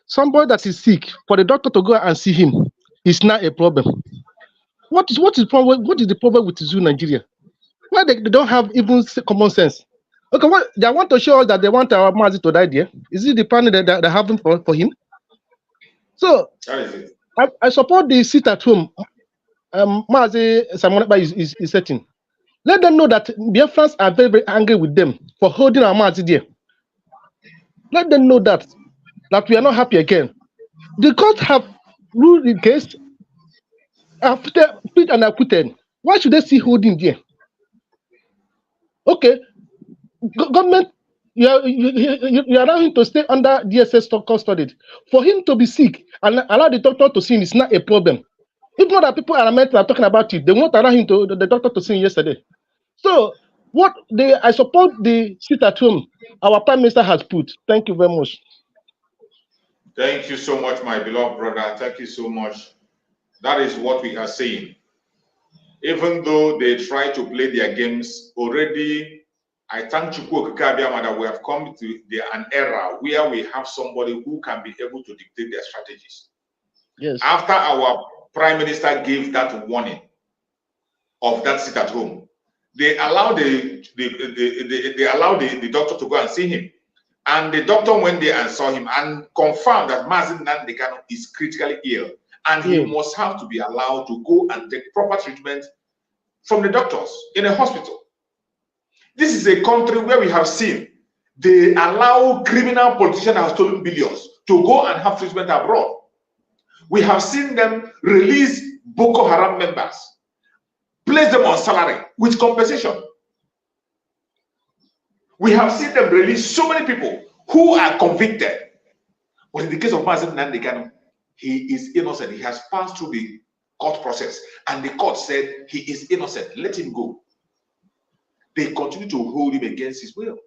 Somebody that is sick, for the doctor to go and see him is not a problem. What is the problem with Zoo Nigeria? Why they don't have even common sense? Okay, what they want to show us that they want our Mazi to die there. Is it the plan that they have for him? So That is it. I support the sit at home. Mazi Samoneba is setting. Let them know that Biafrans are very, very angry with them for holding our Mazi there. Let them know that we are not happy again. The court have ruled the case, plead and acquitted. Why should they still hold him there? Okay, government, you allow him to stay under DSS custody. For him to be sick and allow the doctor to see him is not a problem. If not that people are talking about it, they won't allow him the doctor to see him yesterday. So I support the sit at home our Prime Minister has put. Thank you very much. Thank you so much, my beloved brother. Thank you so much. That is what we are saying. Even though they try to play their games, already I thank Chukwu Okike that we have come to an era where we have somebody who can be able to dictate their strategies. Yes. After our Prime Minister gave that warning of that sit at home, they allowed the doctor to go and see him. And the doctor went there and saw him and confirmed that Mazi Nnamdi Kanu is critically ill. And he must have to be allowed to go and take proper treatment from the doctors in a hospital. This is a country where we have seen they allow criminal politicians that have stolen billions to go and have treatment abroad. We have seen them release Boko Haram members, place them on salary with compensation. We have seen them release so many people who are convicted. But in the case of Mazi Nnamdi Kanu, he is innocent. He has passed through the court process, and the court said he is innocent. Let him go. They continue to hold him against his will.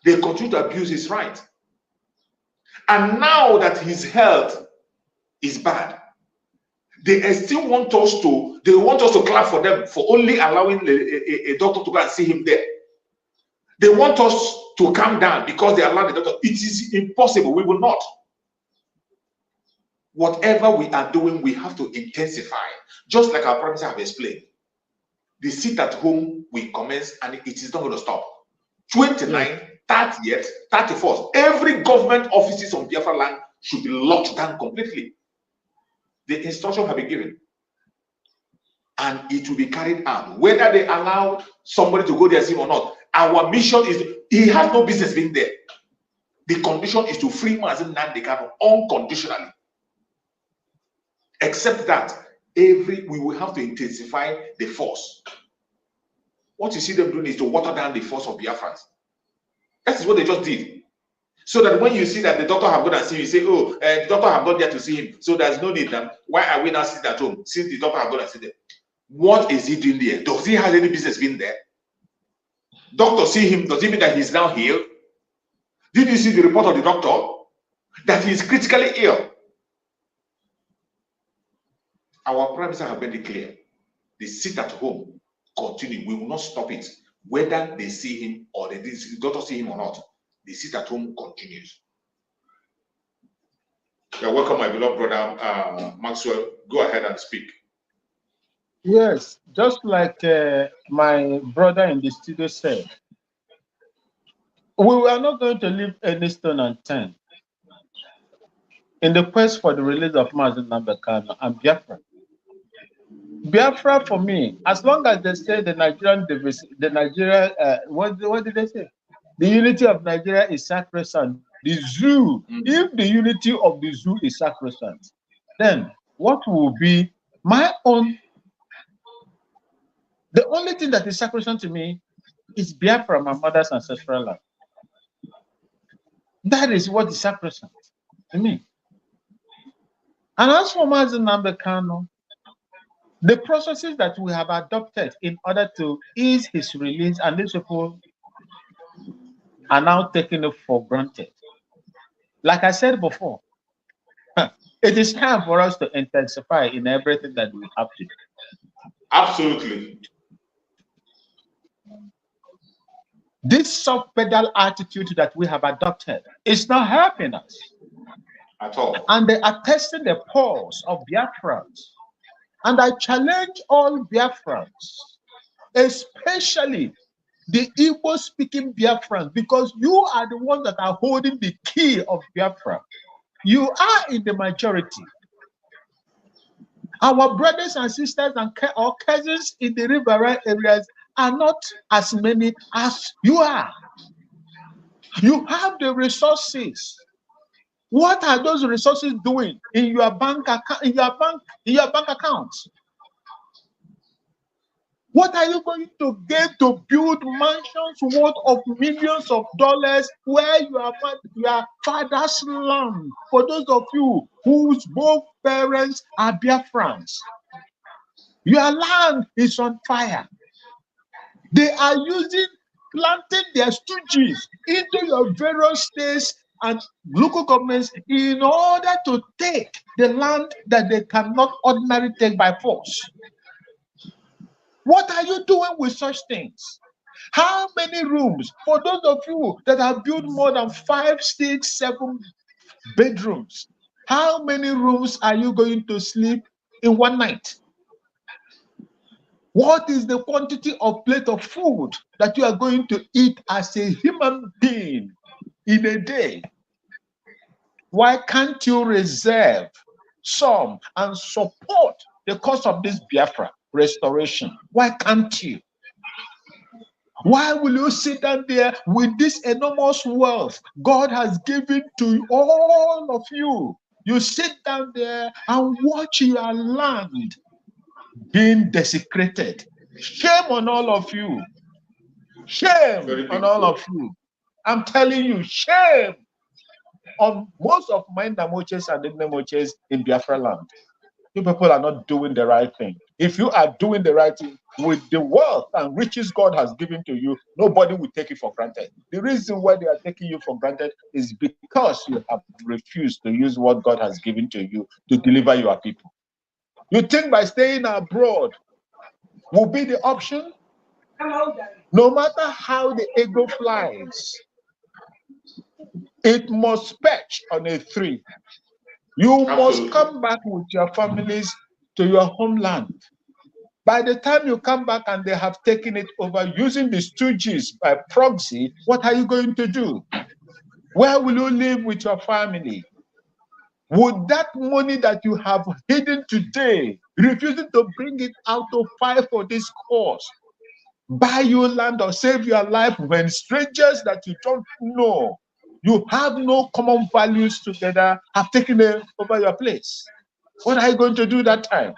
They continue to abuse his right. And now that his health is bad, They still want us to clap for them for only allowing a doctor to go and see him there. They want us to calm down because they allow the doctor. It is impossible. We will not. Whatever we are doing, we have to intensify. Just like our prophets have explained. The sit at home will commence and it is not going to stop. 29th, 30th, 31st. Every government offices on Biafra land should be locked down completely. The instruction have been given. And it will be carried out. Whether they allow somebody to go there see him or not. Our mission is, he has no business being there. The condition is to free Mazi Nnamdi Kanu unconditionally. Except that we will have to intensify the force. What you see them doing is to water down the force of Biafrans. That is what they just did. So that when you see that the doctor have gone and see, you say, oh, the doctor have not yet to see him. So there's no need. Why are we now sitting at home since the doctor have gone and see them? What is he doing there? Does he have any business being there? Doctor see him, does it mean that he's now healed? Did you see the report of the doctor? That he is critically ill. Our premises have been declared. They sit at home, continue. We will not stop it. Whether they see him or the doctor see him or not, the sit at home continues. You're welcome, my beloved brother Maxwell. Go ahead and speak. Yes, just like my brother in the studio said, we are not going to leave any stone unturned in the quest for the release of Mazi Nnamdi Kanu and Biafra. Biafra, for me, as long as they say the what did they say? The unity of Nigeria is sacrosanct. The zoo, if the unity of the zoo is sacrosanct, then what will be my own? The only thing that is sacrosanct to me is Biafra, my mother's ancestral land. That is what is sacrosanct to me. And as for Mazi Nnamdi Kanu, the processes that we have adopted in order to ease his release, and these people are now taking it for granted. Like I said before, it is time for us to intensify in everything that we have to do. Absolutely. This soft pedal attitude that we have adopted is not helping us at all. And they are testing the pulse of Biafrans. And I challenge all Biafrans, especially the Igbo-speaking Biafrans, because you are the ones that are holding the key of Biafra. You are in the majority. Our brothers and sisters and our cousins in the riverine areas are not as many as you are. You have the resources. What are those resources doing in your bank account? In your bank accounts? What are you going to get to build mansions worth of millions of dollars where your father's land? For those of you whose both parents are Biafrans, your land is on fire. They are planting their stooges into your various states and local governments in order to take the land that they cannot ordinarily take by force. What are you doing with such things? How many rooms, for those of you that have built more than 5, 6, 7 bedrooms, how many rooms are you going to sleep in one night? What is the quantity of plate of food that you are going to eat as a human being in a day? Why can't you reserve some and support the cause of this Biafra restoration? Why can't you? Why will you sit down there with this enormous wealth God has given to all of you? You sit down there and watch your land being desecrated. Shame on all of you. Shame on all of you. I'm telling you, shame on most of my Namoches and the Nemoches in Biafra land. You people are not doing the right thing. If you are doing the right thing with the wealth and riches God has given to you, nobody will take it for granted. The reason why they are taking you for granted is because you have refused to use what God has given to you to deliver your people. You think by staying abroad will be the option? No matter how the eagle flies, it must perch on a tree. You must come back with your families to your homeland. By the time you come back and they have taken it over using the stooges by proxy, what are you going to do? Where will you live with your family? Would that money that you have hidden today, refusing to bring it out to fight for this cause, buy you land or save your life when strangers that you don't know, you have no common values together, have taken over your place? What are you going to do that time?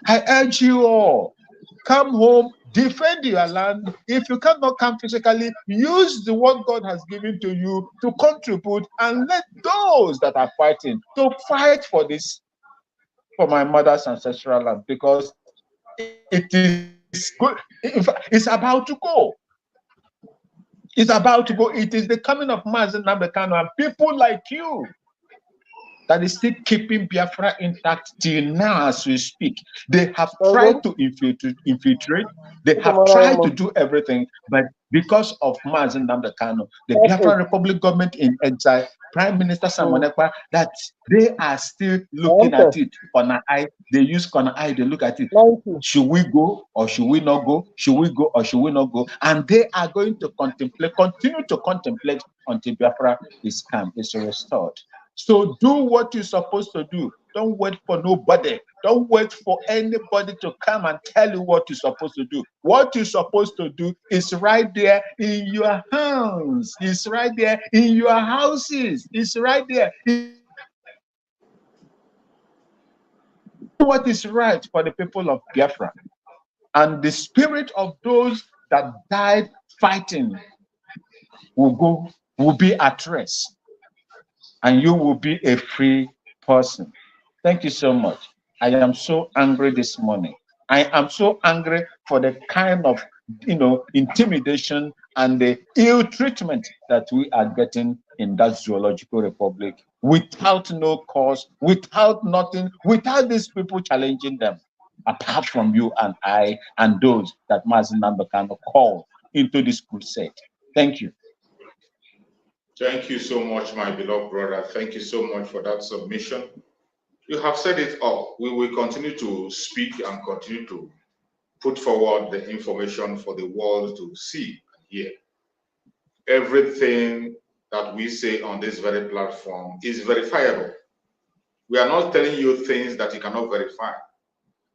I urge you all, come home, defend your land. If you cannot come physically, use the what God has given to you to contribute, and let those that are fighting to fight for this, for my mother's ancestral land, because it is good. In fact, it's about to go. It's about to go. It is the coming of Mazen Nambekano and people like you that is still keeping Biafra intact till now as we speak. They have tried to infiltrate. They have tried to do everything, but because of Mazen Nambekano, the Biafra Republic government in exile, Prime Minister Samonekwa, that they are still looking at it on an eye. They use on an eye, they look at it. Should we go or should we not go? Should we go or should we not go? And they are going to contemplate, continue to contemplate until Biafra is calm, is restored. So do what you're supposed to do. Don't wait for nobody. Don't wait for anybody to come and tell you what you're supposed to do. What you're supposed to do is right there in your hands. It's right there in your houses. It's right there. What is right for the people of Biafra. And the spirit of those that died fighting will be at rest. And you will be a free person. Thank you so much. I am so angry this morning. I am so angry for the kind of, intimidation and the ill treatment that we are getting in that zoological republic without no cause, without nothing, without these people challenging them, apart from you and I and those that Mazen Nambekano called into this crusade. Thank you. Thank you so much, my beloved brother. Thank you so much for that submission. You have said it all. We will continue to speak and continue to put forward the information for the world to see and hear. Everything that we say on this very platform is verifiable. We are not telling you things that you cannot verify.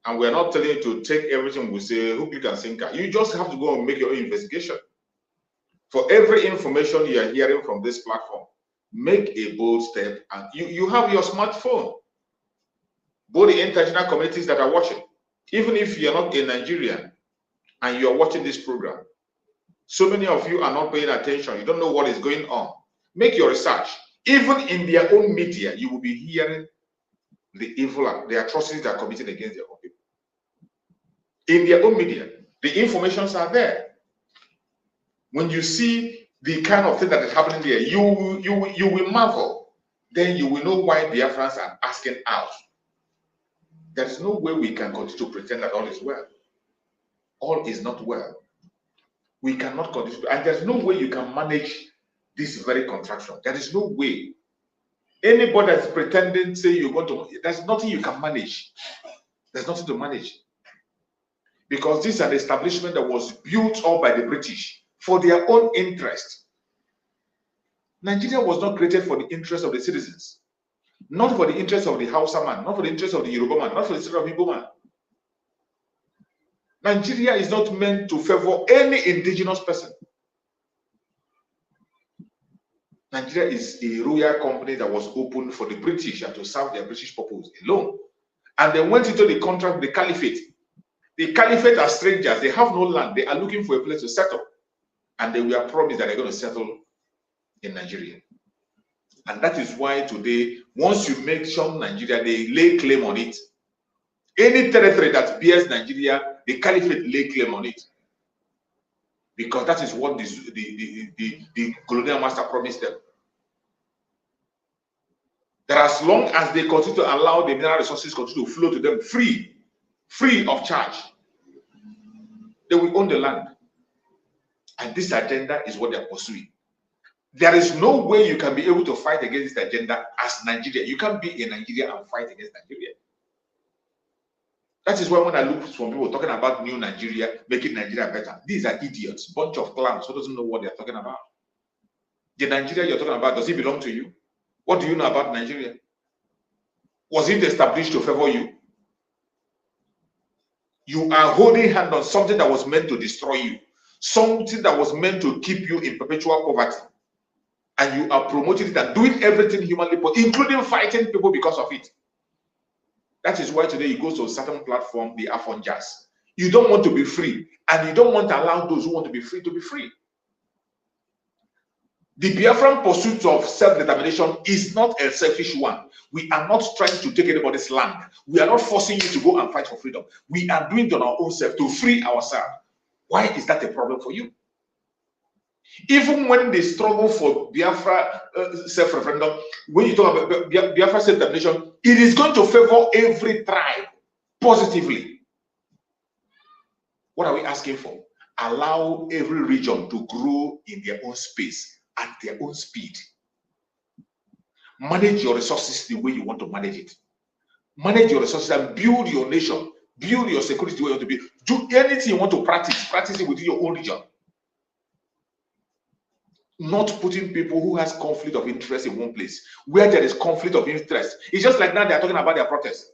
And we are not telling you to take everything we say, hook, click, and sinker. You just have to go and make your own investigation. For every information you are hearing from this platform, make a bold step, and you have your smartphone. Both the international communities that are watching, even if you're not a Nigerian and you're watching this program, so many of you are not paying attention. You don't know what is going on. Make your research. Even in their own media, you will be hearing the evil, the atrocities that are committed against their own people. In their own media, the informations are there. When you see the kind of thing that is happening there, you will marvel. Then you will know why Biafrans are asking out. There is no way we can continue to pretend that all is well. All is not well. We cannot continue, and there's no way you can manage this very contraction. There is no way. Anybody that's pretending, say you're going to, there's nothing you can manage. There's nothing to manage. Because this is an establishment that was built up by the British for their own interest. Nigeria was not created for the interest of the citizens, not for the interest of the Hausa man, not for the interest of the Yoruba man, not for the interest of the Igbo man. Nigeria is not meant to favor any indigenous person. Nigeria is a royal company that was opened for the British and to serve their British purpose alone. And they went into the contract with the Caliphate. The Caliphate are strangers. They have no land. They are looking for a place to settle. And they were promised that they're going to settle in Nigeria. And that is why today, once you mention Nigeria, they lay claim on it. Any territory that bears Nigeria, the Caliphate lay claim on it. Because that is what the colonial master promised them. that as long as they continue to allow the mineral resources continue to flow to them free of charge, they will own the land. And this agenda is what they're pursuing. There is no way you can be able to fight against this agenda as Nigeria. You can't be in Nigeria and fight against Nigeria. That is why when I look from people talking about new Nigeria, making Nigeria better, these are idiots, bunch of clowns who doesn't know what they're talking about. The Nigeria you're talking about, does it belong to you? What do you know about Nigeria? Was it established to favor you? You are holding hand on something that was meant to destroy you, something that was meant to keep you in perpetual poverty, and you are promoting it and doing everything humanly possible, including fighting people because of it. That is why today you go to a certain platform, they are for jazz. You don't want to be free, and you don't want to allow those who want to be free to be free. The Biafran pursuit of self-determination is not a selfish one. We are not trying to take anybody's land. We are not forcing you to go and fight for freedom. We are doing it on our own self to free ourselves. Why is that a problem for you? Even when they struggle for Biafra self-referendum, when you talk about Biafra self-determination, it is going to favor every tribe positively. What are we asking for? Allow every region to grow in their own space at their own speed. Manage your resources the way you want to manage it. Manage your resources and build your nation, build your security the way you want to be. Do anything you want to practice, practice it within your own region. Not putting people who has conflict of interest in one place. Where there is conflict of interest, it's just like now they are talking about their protest.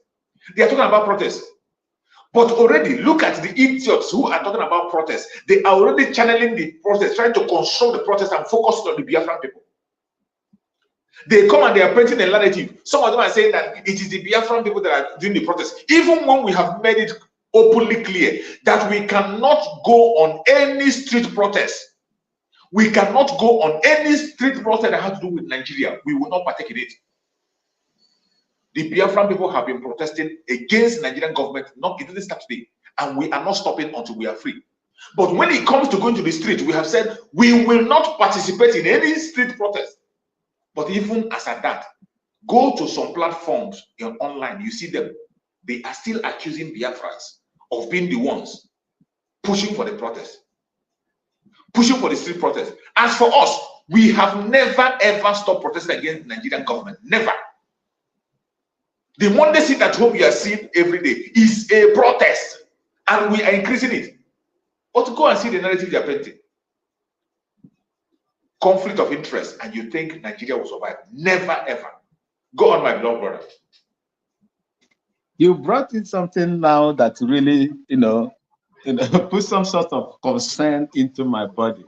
They are talking about protest. But already look at the idiots who are talking about protest. They are already channeling the protest, trying to control the protest and focus on the Biafran people. They come and they are painting a narrative. Some of them are saying that it is the Biafran people that are doing the protest. Even when we have made it openly clear that we cannot go on any street protest. We cannot go on any street protest that has to do with Nigeria. We will not partake in it. The Biafran people have been protesting against Nigerian government. It didn't start today, and we are not stopping until we are free. But when it comes to going to the street, we have said we will not participate in any street protest. But even as at that, go to some platforms online, you see them. They are still accusing Biafrans of being the ones pushing for the protest, pushing for the street protest. As for us, we have never ever stopped protesting against the Nigerian government. Never. The Monday sit at home you are seeing every day is a protest, and we are increasing it. But go and see the narrative they are painting. Conflict of interest, and you think Nigeria will survive. Never ever. Go on, my beloved brother. You brought in something now that really, put some sort of concern into my body.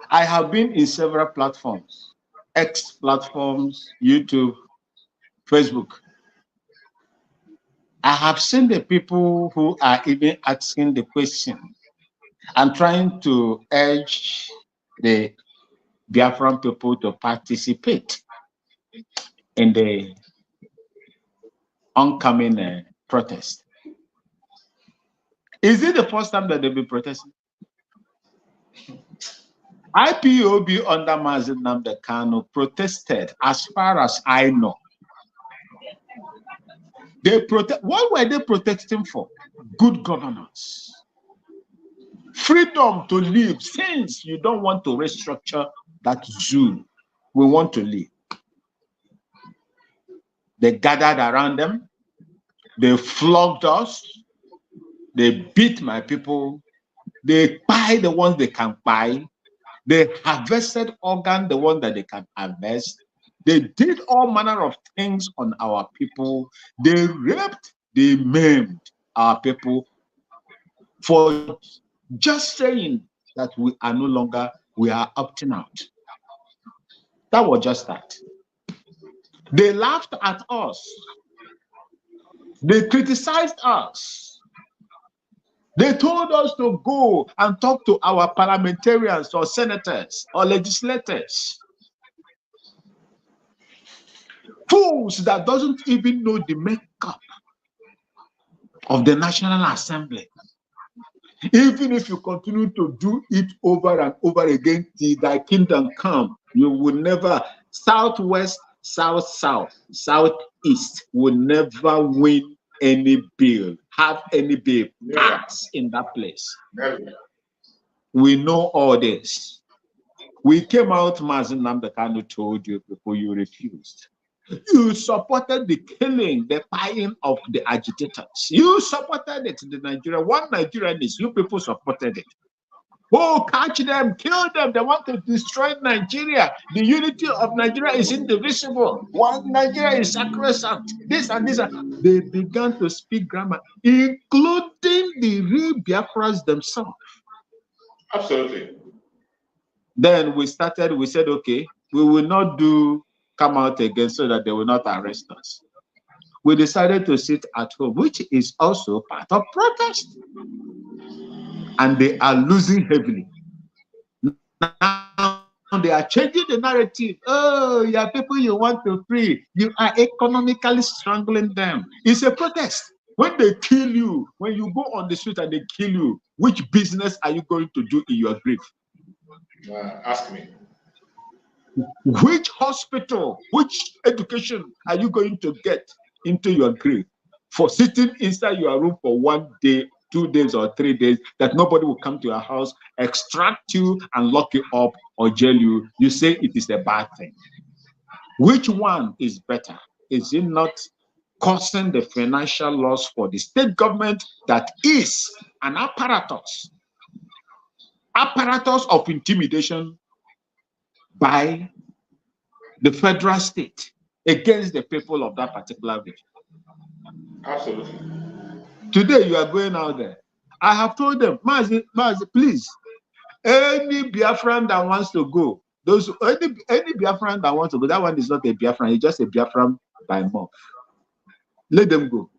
I have been in several platforms, X platforms, YouTube, Facebook. I have seen the people who are even asking the question and trying to urge the Biafran people to participate in the oncoming protest. Is it the first time that they'll be protesting? IPOB under Mazi Nnamdi Kanu protested, as far as I know. What were they protesting for? Good governance. Freedom to live. Since you don't want to restructure that zoo, we want to live. They gathered around them. They flogged us. They beat my people. They buy the ones they can buy. They harvested organ, the one that they can harvest. They did all manner of things on our people. They raped, they maimed our people for just saying that we are no longer, we are opting out. That was just that. They laughed at us. They criticized us. They told us to go and talk to our parliamentarians or senators or legislators. Fools that doesn't even know the makeup of the National Assembly. Even if you continue to do it over and over again till thy kingdom come, you will never. Southwest Southeast will never win any bill, have any bill pass in that place. We know all this. We came out, Mazen Namdekano told you before, you refused. You supported the killing, the tying of the agitators. You supported it in the Nigeria. One Nigerian is, you people supported it. Oh, catch them, kill them. They want to destroy Nigeria. The unity of Nigeria is indivisible. One Nigeria is sacrosanct. This and this. They began to speak grammar, including the real Biafras themselves. Absolutely. Then we said, okay, we will not come out again so that they will not arrest us. We decided to sit at home, which is also part of protest. And they are losing heavily. Now they are changing the narrative. Oh, yeah, people you want to free. You are economically strangling them. It's a protest. When they kill you, when you go on the street and they kill you, which business are you going to do in your grief? Ask me. Which hospital, which education are you going to get into your grave for sitting inside your room for 1 day, 2 days, or 3 days, that nobody will come to your house, extract you and lock you up or jail you? You say it is a bad thing. Which one is better? Is it not causing the financial loss for the state government that is an apparatus of intimidation by the federal state against the people of that particular region? Absolutely. Today you are going out there. I have told them, Mazi, please, any Biafran that wants to go, any Biafran that wants to go, that one is not a Biafran, it's just a Biafran by mob. Let them go.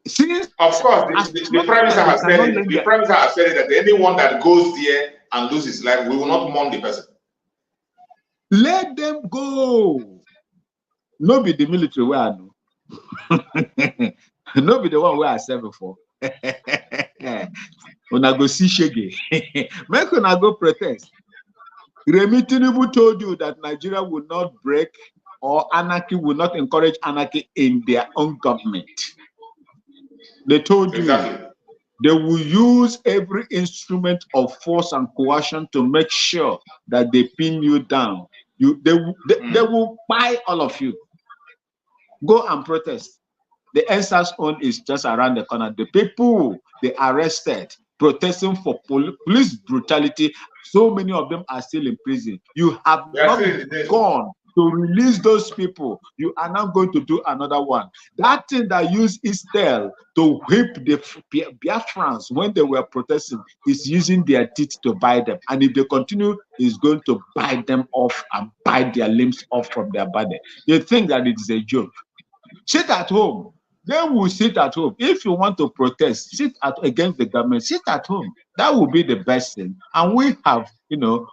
Since, of course, the Prime Minister has said it. The Prime Minister has said that anyone that goes there and loses his life, we will not mourn the person. Let them go. No be the military where I know. No be the one where I said before. Una go see shege. Make una go protest. Remi Tinubu told you that Nigeria will not break, or anarchy will not encourage anarchy in their own government. They told you they will use every instrument of force and coercion to make sure that they pin you down. They will buy all of you. Go and protest. The answer's own is just around the corner. The people they arrested protesting for police brutality, so many of them are still in prison. You have not gone to release those people. You are now going to do another one. That thing that used Israel to whip the Biafrans when they were protesting is using their teeth to bite them. And if they continue, it's going to bite them off and bite their limbs off from their body. You think that it is a joke. Sit at home. They will sit at home. If you want to protest, against the government, sit at home. That will be the best thing. And we have,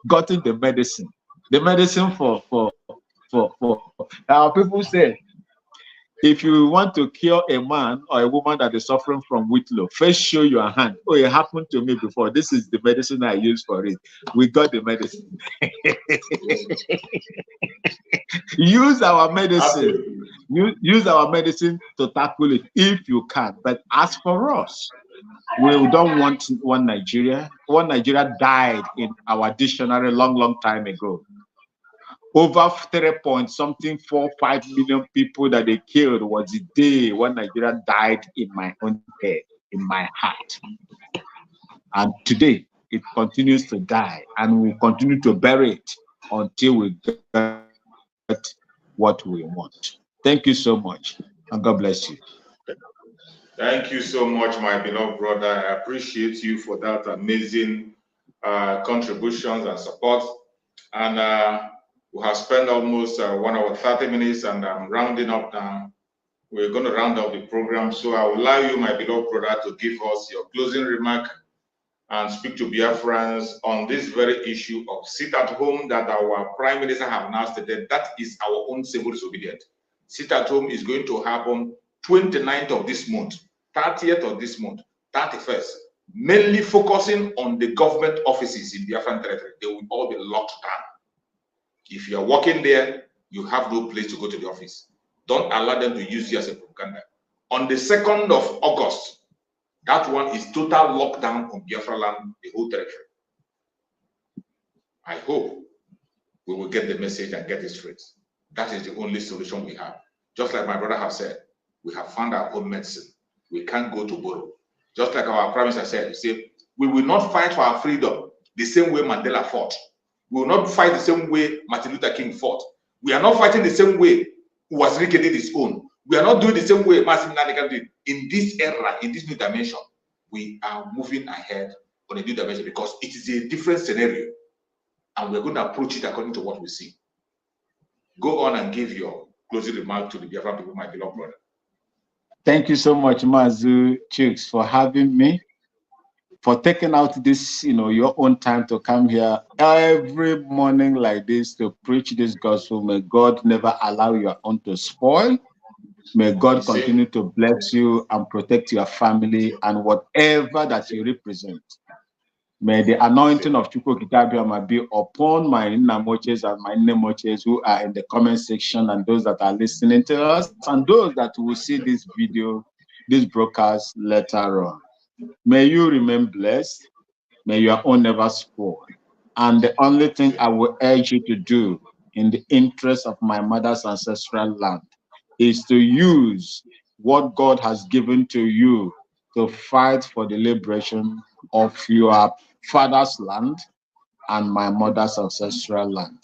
gotten the medicine. The medicine for our people say, if you want to cure a man or a woman that is suffering from whitlow, first show your hand. Oh, it happened to me before. This is the medicine I use for it. We got the medicine. Use our medicine. Use our medicine to tackle it if you can. But as for us, we don't want one Nigeria. One Nigeria died in our dictionary long time ago. Over 3.45 million people that they killed was the day when Nigeria died in my own head, in my heart. And today, it continues to die, and we'll continue to bury it until we get what we want. Thank you so much, and God bless you. Thank you so much, my beloved brother. I appreciate you for that amazing contributions and support. And we have spent almost 1 hour 30 minutes, and I'm rounding up now. We're going to round up the program. So I will allow you, my beloved brother, to give us your closing remark and speak to Biafrans on this very issue of sit at home that our Prime Minister have now stated. That is our own civil disobedience. Sit at home is going to happen 29th of this month, 30th of this month, 31st, mainly focusing on the government offices in Biafran territory. They will all be locked down. If you're working there, you have no place to go to the office. Don't allow them to use you as a propaganda. On the 2nd of August, that one is total lockdown on Biafra land, the whole territory. I hope we will get the message and get it straight. That is the only solution we have. Just like my brother has said, we have found our own medicine. We can't go to borrow. Just like our Prime Minister said, we will not fight for our freedom the same way Mandela fought. We will not fight the same way Martin Luther King fought. We are not fighting the same way Wazirike did his own. We are not doing the same way Masim Nandeka did. In this era, in this new dimension, we are moving ahead on a new dimension because it is a different scenario. And we're going to approach it according to what we see. Go on and give your closing remark to the Biafran people, my beloved brother. Thank you so much, Mazu Chooks, for having me, for taking out this, your own time to come here every morning like this to preach this gospel. May God never allow your own to spoil. May God continue to bless you and protect your family and whatever that you represent. May the anointing of Chukwu Kikabiama be upon my Nnamoches and my Nnemoches who are in the comment section and those that are listening to us and those that will see this video, this broadcast later on. May you remain blessed. May your own never spoil. And the only thing I will urge you to do in the interest of my mother's ancestral land is to use what God has given to you to fight for the liberation of your father's land and my mother's ancestral land.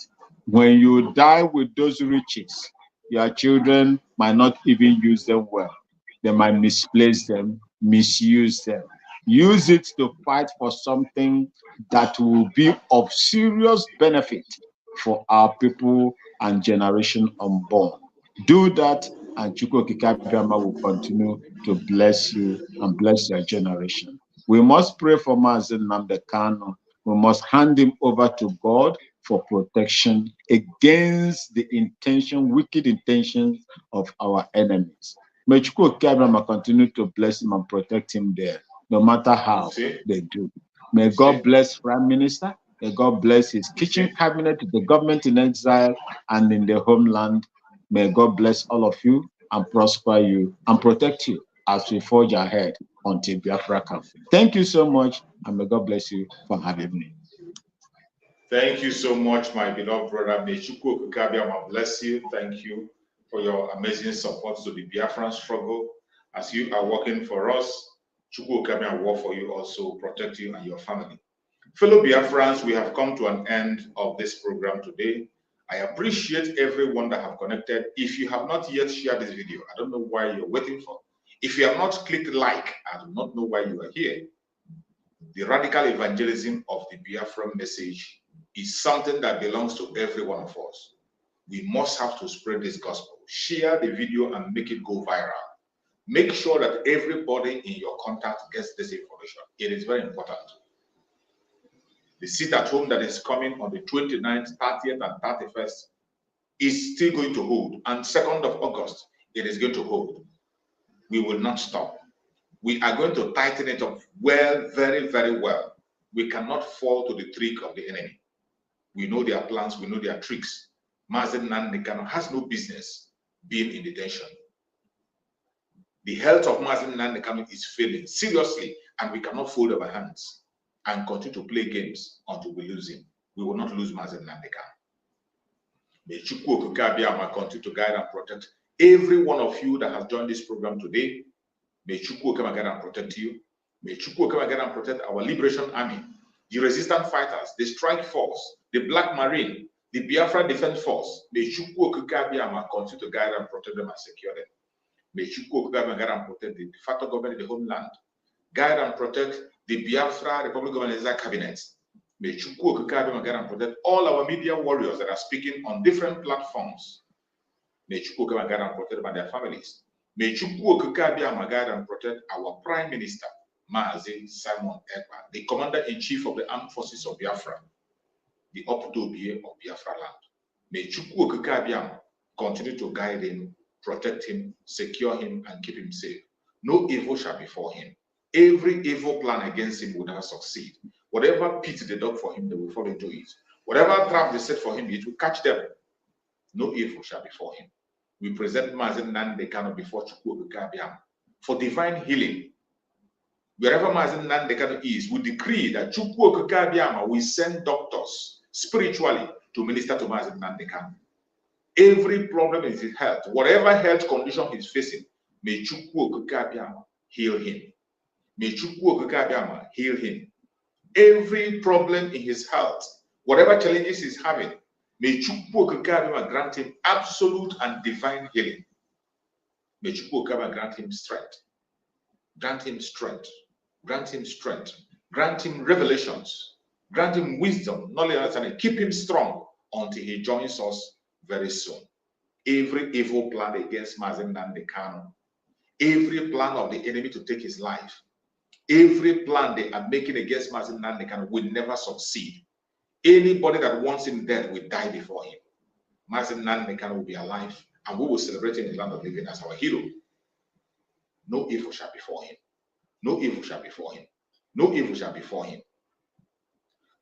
When you die with those riches, your children might not even use them well. They might misplace them, misuse them. Use it to fight for something that will be of serious benefit for our people and generation unborn. Do that, and Chukwu Kikabiama will continue to bless you and bless your generation. We must pray for Mazi Nnamdi Kanu. We must hand him over to God for protection against the wicked intentions of our enemies. May Chukwu Kikabiama continue to bless him and protect him there, no matter how they do. May God bless Prime Minister. May God bless his kitchen cabinet, the government in exile, and in the homeland. May God bless all of you and prosper you and protect you as we forge ahead until Biafra comes. Thank you so much, and may God bless you for having me. Thank you so much, my beloved brother. May Chukwu Kikabiama bless you. Thank you for your amazing support to the Biafran struggle. As you are working for us, Chukwu Kikabiama will work for you also, protect you and your family. Fellow Biafrans, we have come to an end of this program today. I appreciate everyone that have connected. If you have not yet shared this video, I don't know why you're waiting for. If you have not clicked like, I do not know why you are here. The radical evangelism of the Biafra message is something that belongs to every one of us. We must have to spread this gospel. Share the video and make it go viral. Make sure that everybody in your contact gets this information. It is very important. The sit at home that is coming on the 29th, 30th, and 31st is still going to hold. And 2nd of August, it is going to hold. We will not stop. We are going to tighten it up well, very, very well. We cannot fall to the trick of the enemy. We know their plans, we know their tricks. Mazi Nnamdi Kanu has no business being in detention. The health of Mazi Nnamdi Kanu is failing seriously, and we cannot fold our hands and continue to play games until we lose him. We will not lose Mazi Nnamdi Kanu. May Chukwu Kikabiama continue to guide and protect every one of you that has joined this program today. May Chukwu come again and protect you. May Chukwu come again and protect our Liberation Army, the resistant fighters, the strike force, the Black Marine, the Biafra Defense Force. May Chukwu Kikabiama continue to guide and protect them and secure them. May Chukwu Kikabiama guide and protect the de facto government in the homeland. Guide and protect the Biafra Republic Government Cabinet. May Chukwu Kikabiama guide and protect all our media warriors that are speaking on different platforms. May Chukwu Kikabiama guide and protect them and their families. May Chukwu Kikabiama guide and protect our Prime Minister, Mazi Simon Ekpa, the Commander-in-Chief of the Armed Forces of Biafra, the Optobie of Biafra land. May Chukwu Kikabiama continue to guide him, protect him, secure him, and keep him safe. No evil shall befall him. Every evil plan against him will never succeed. Whatever pit they dug for him, they will fall into it. Whatever trap they set for him, it will catch them. no evil shall befall him. We present Mazen Nande Kano before Chukwu Kabiam for divine healing. Wherever Mazen Nande Kano is, we decree that Chukwu Kabiam will send doctors spiritually to minister to Mazen Nande Kano. Every problem in his health, whatever health condition he's facing, may Chukwu Kabiam heal him. May Chukwu Kabiam heal him. Every problem in his health, whatever challenges he's having, may Chukwu Kabiam grant him absolute and divine healing. May Chukwu Kabiam grant him strength. Grant him strength. Grant him strength. Grant him revelations. Grant him wisdom, knowledge, and understanding. Keep him strong until he joins us very soon. Every evil plan against Mazen Nande Kano, every plan of the enemy to take his life, every plan they are making against Mazen Nande Kano will never succeed. Anybody that wants him dead will die before him. Mazen Nande Kano will be alive, and we will celebrate him in the land of living as our hero. No evil shall befall him. No evil shall befall him. No evil shall befall him.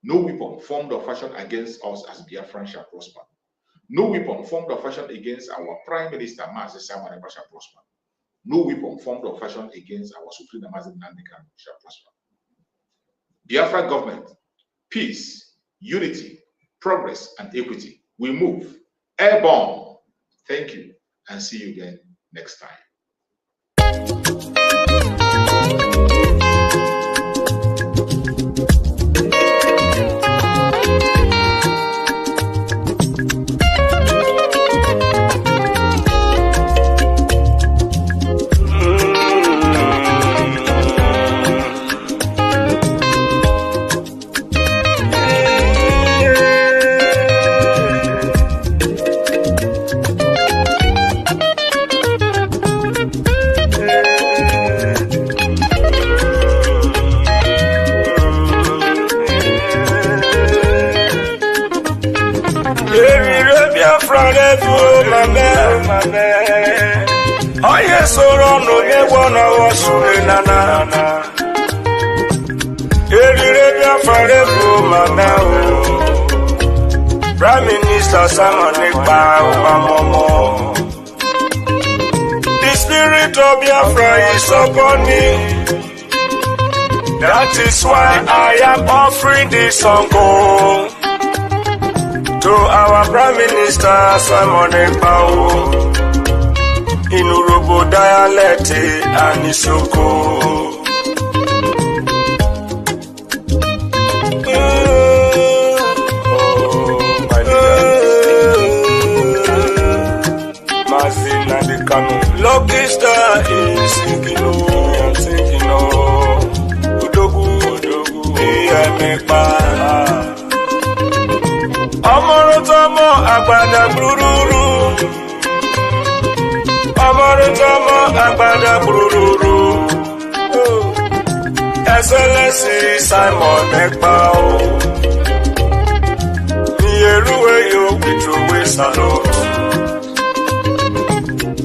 No weapon formed or fashioned against us as Biafran shall prosper. No weapon formed or fashioned against our Prime Minister, Mazi Simon shall prosper. No weapon formed or fashioned against our Supreme Mazen Nande Kano shall prosper. Biafra government, peace, unity, progress, and equity. We move airborne. Thank you, and see you again next time. Oh yes, no get one of us nana. Prime Minister Simon Ekpa. The spirit of Biafra is upon me. That is why I am offering this song to our Prime Minister Simon Ekpa. In Urobo dialect and Isoko. Mazina de Kano. Lucky star is sinking, I'm sinking, Udogu, Ekpa. Amorotomo, Agbada Brururu. Amorotomo, Agbada Brururu. Excellency Simon Ekpa. Nieruwe yo witruwe salute.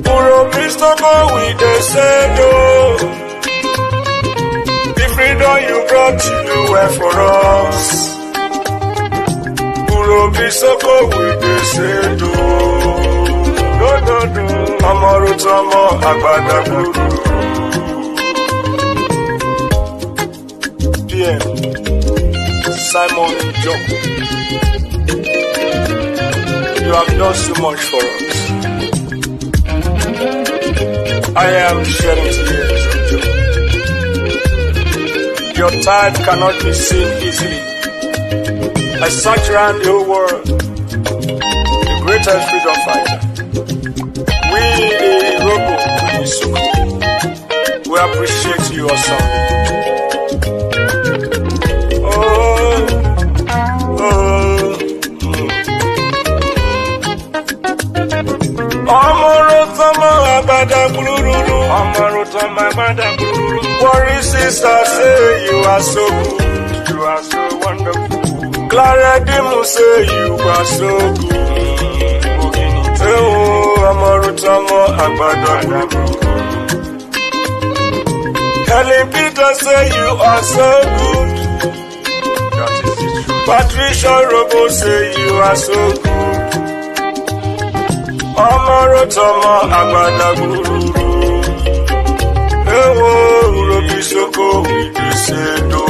Puro Mistoko we dey say no. The freedom you brought you were for us. Puro Mistoko we dey say no. No. Amorotomo, Agbada Brururu. Simon John, you have done so much for us. I am sharing tears of joy. Your tithe cannot be seen easily. I search around the whole world, the greatest freedom fighter. We, the Robo, we appreciate you awesome. Worry sister say you are so good, you are so wonderful. Clara Dimu say you are so good. Amorutamo Agbada. Helen Peter say you are so good. Patricia Robo say you are so good. Ọmọrọ̀tọ̀mọ àgbàdàgbùrù. Ewo Urobisoko Widesedo.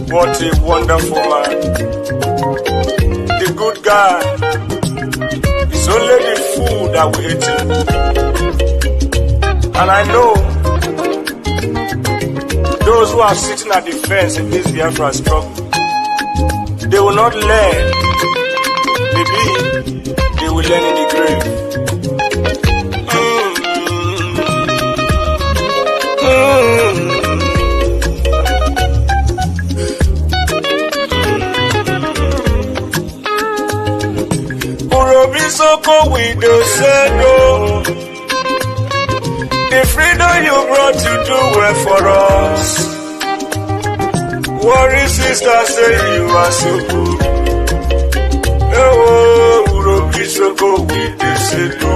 What a wonderful man. The good guy. It's only the fool that will hate him. And I know those who are sitting at the fence in this Biafra struggle, they will not learn. Maybe they will learn in the grave. Urobisoko Widesedo. The freedom you brought, you do well for us. Worry sister say you are so good. Oh, Urobisoko Widesedo.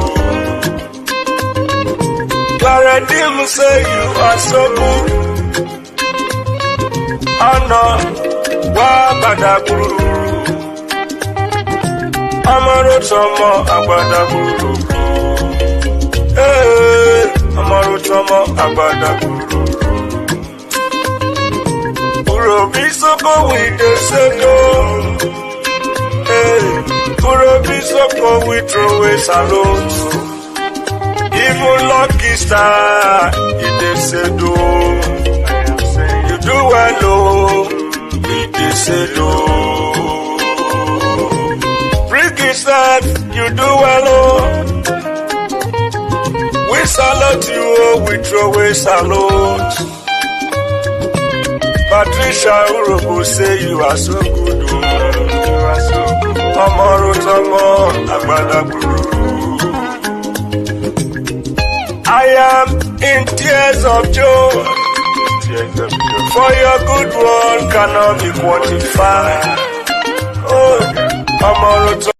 Claredim say you are so good. Anna Wabadaguru. Ọmọrọ̀tọ̀mọ àgbàdàgbùrù. Ọmọrọ̀tọ̀mọ àgbàdàgbùrù. Urobisoko Widesedo. Urobisoko we throw away salute. Even lucky star, Widesedo. You do well, Widesedo. That you do well, we salute you, we throw away salute. Patricia Urobo say you are so good, you are so good. Ọmọrọ̀tọ̀mọ àgbàdàgbùrù. I am in tears of joy, for your good one cannot be quantified. Oh, Ọmọrọ̀tọ̀mọ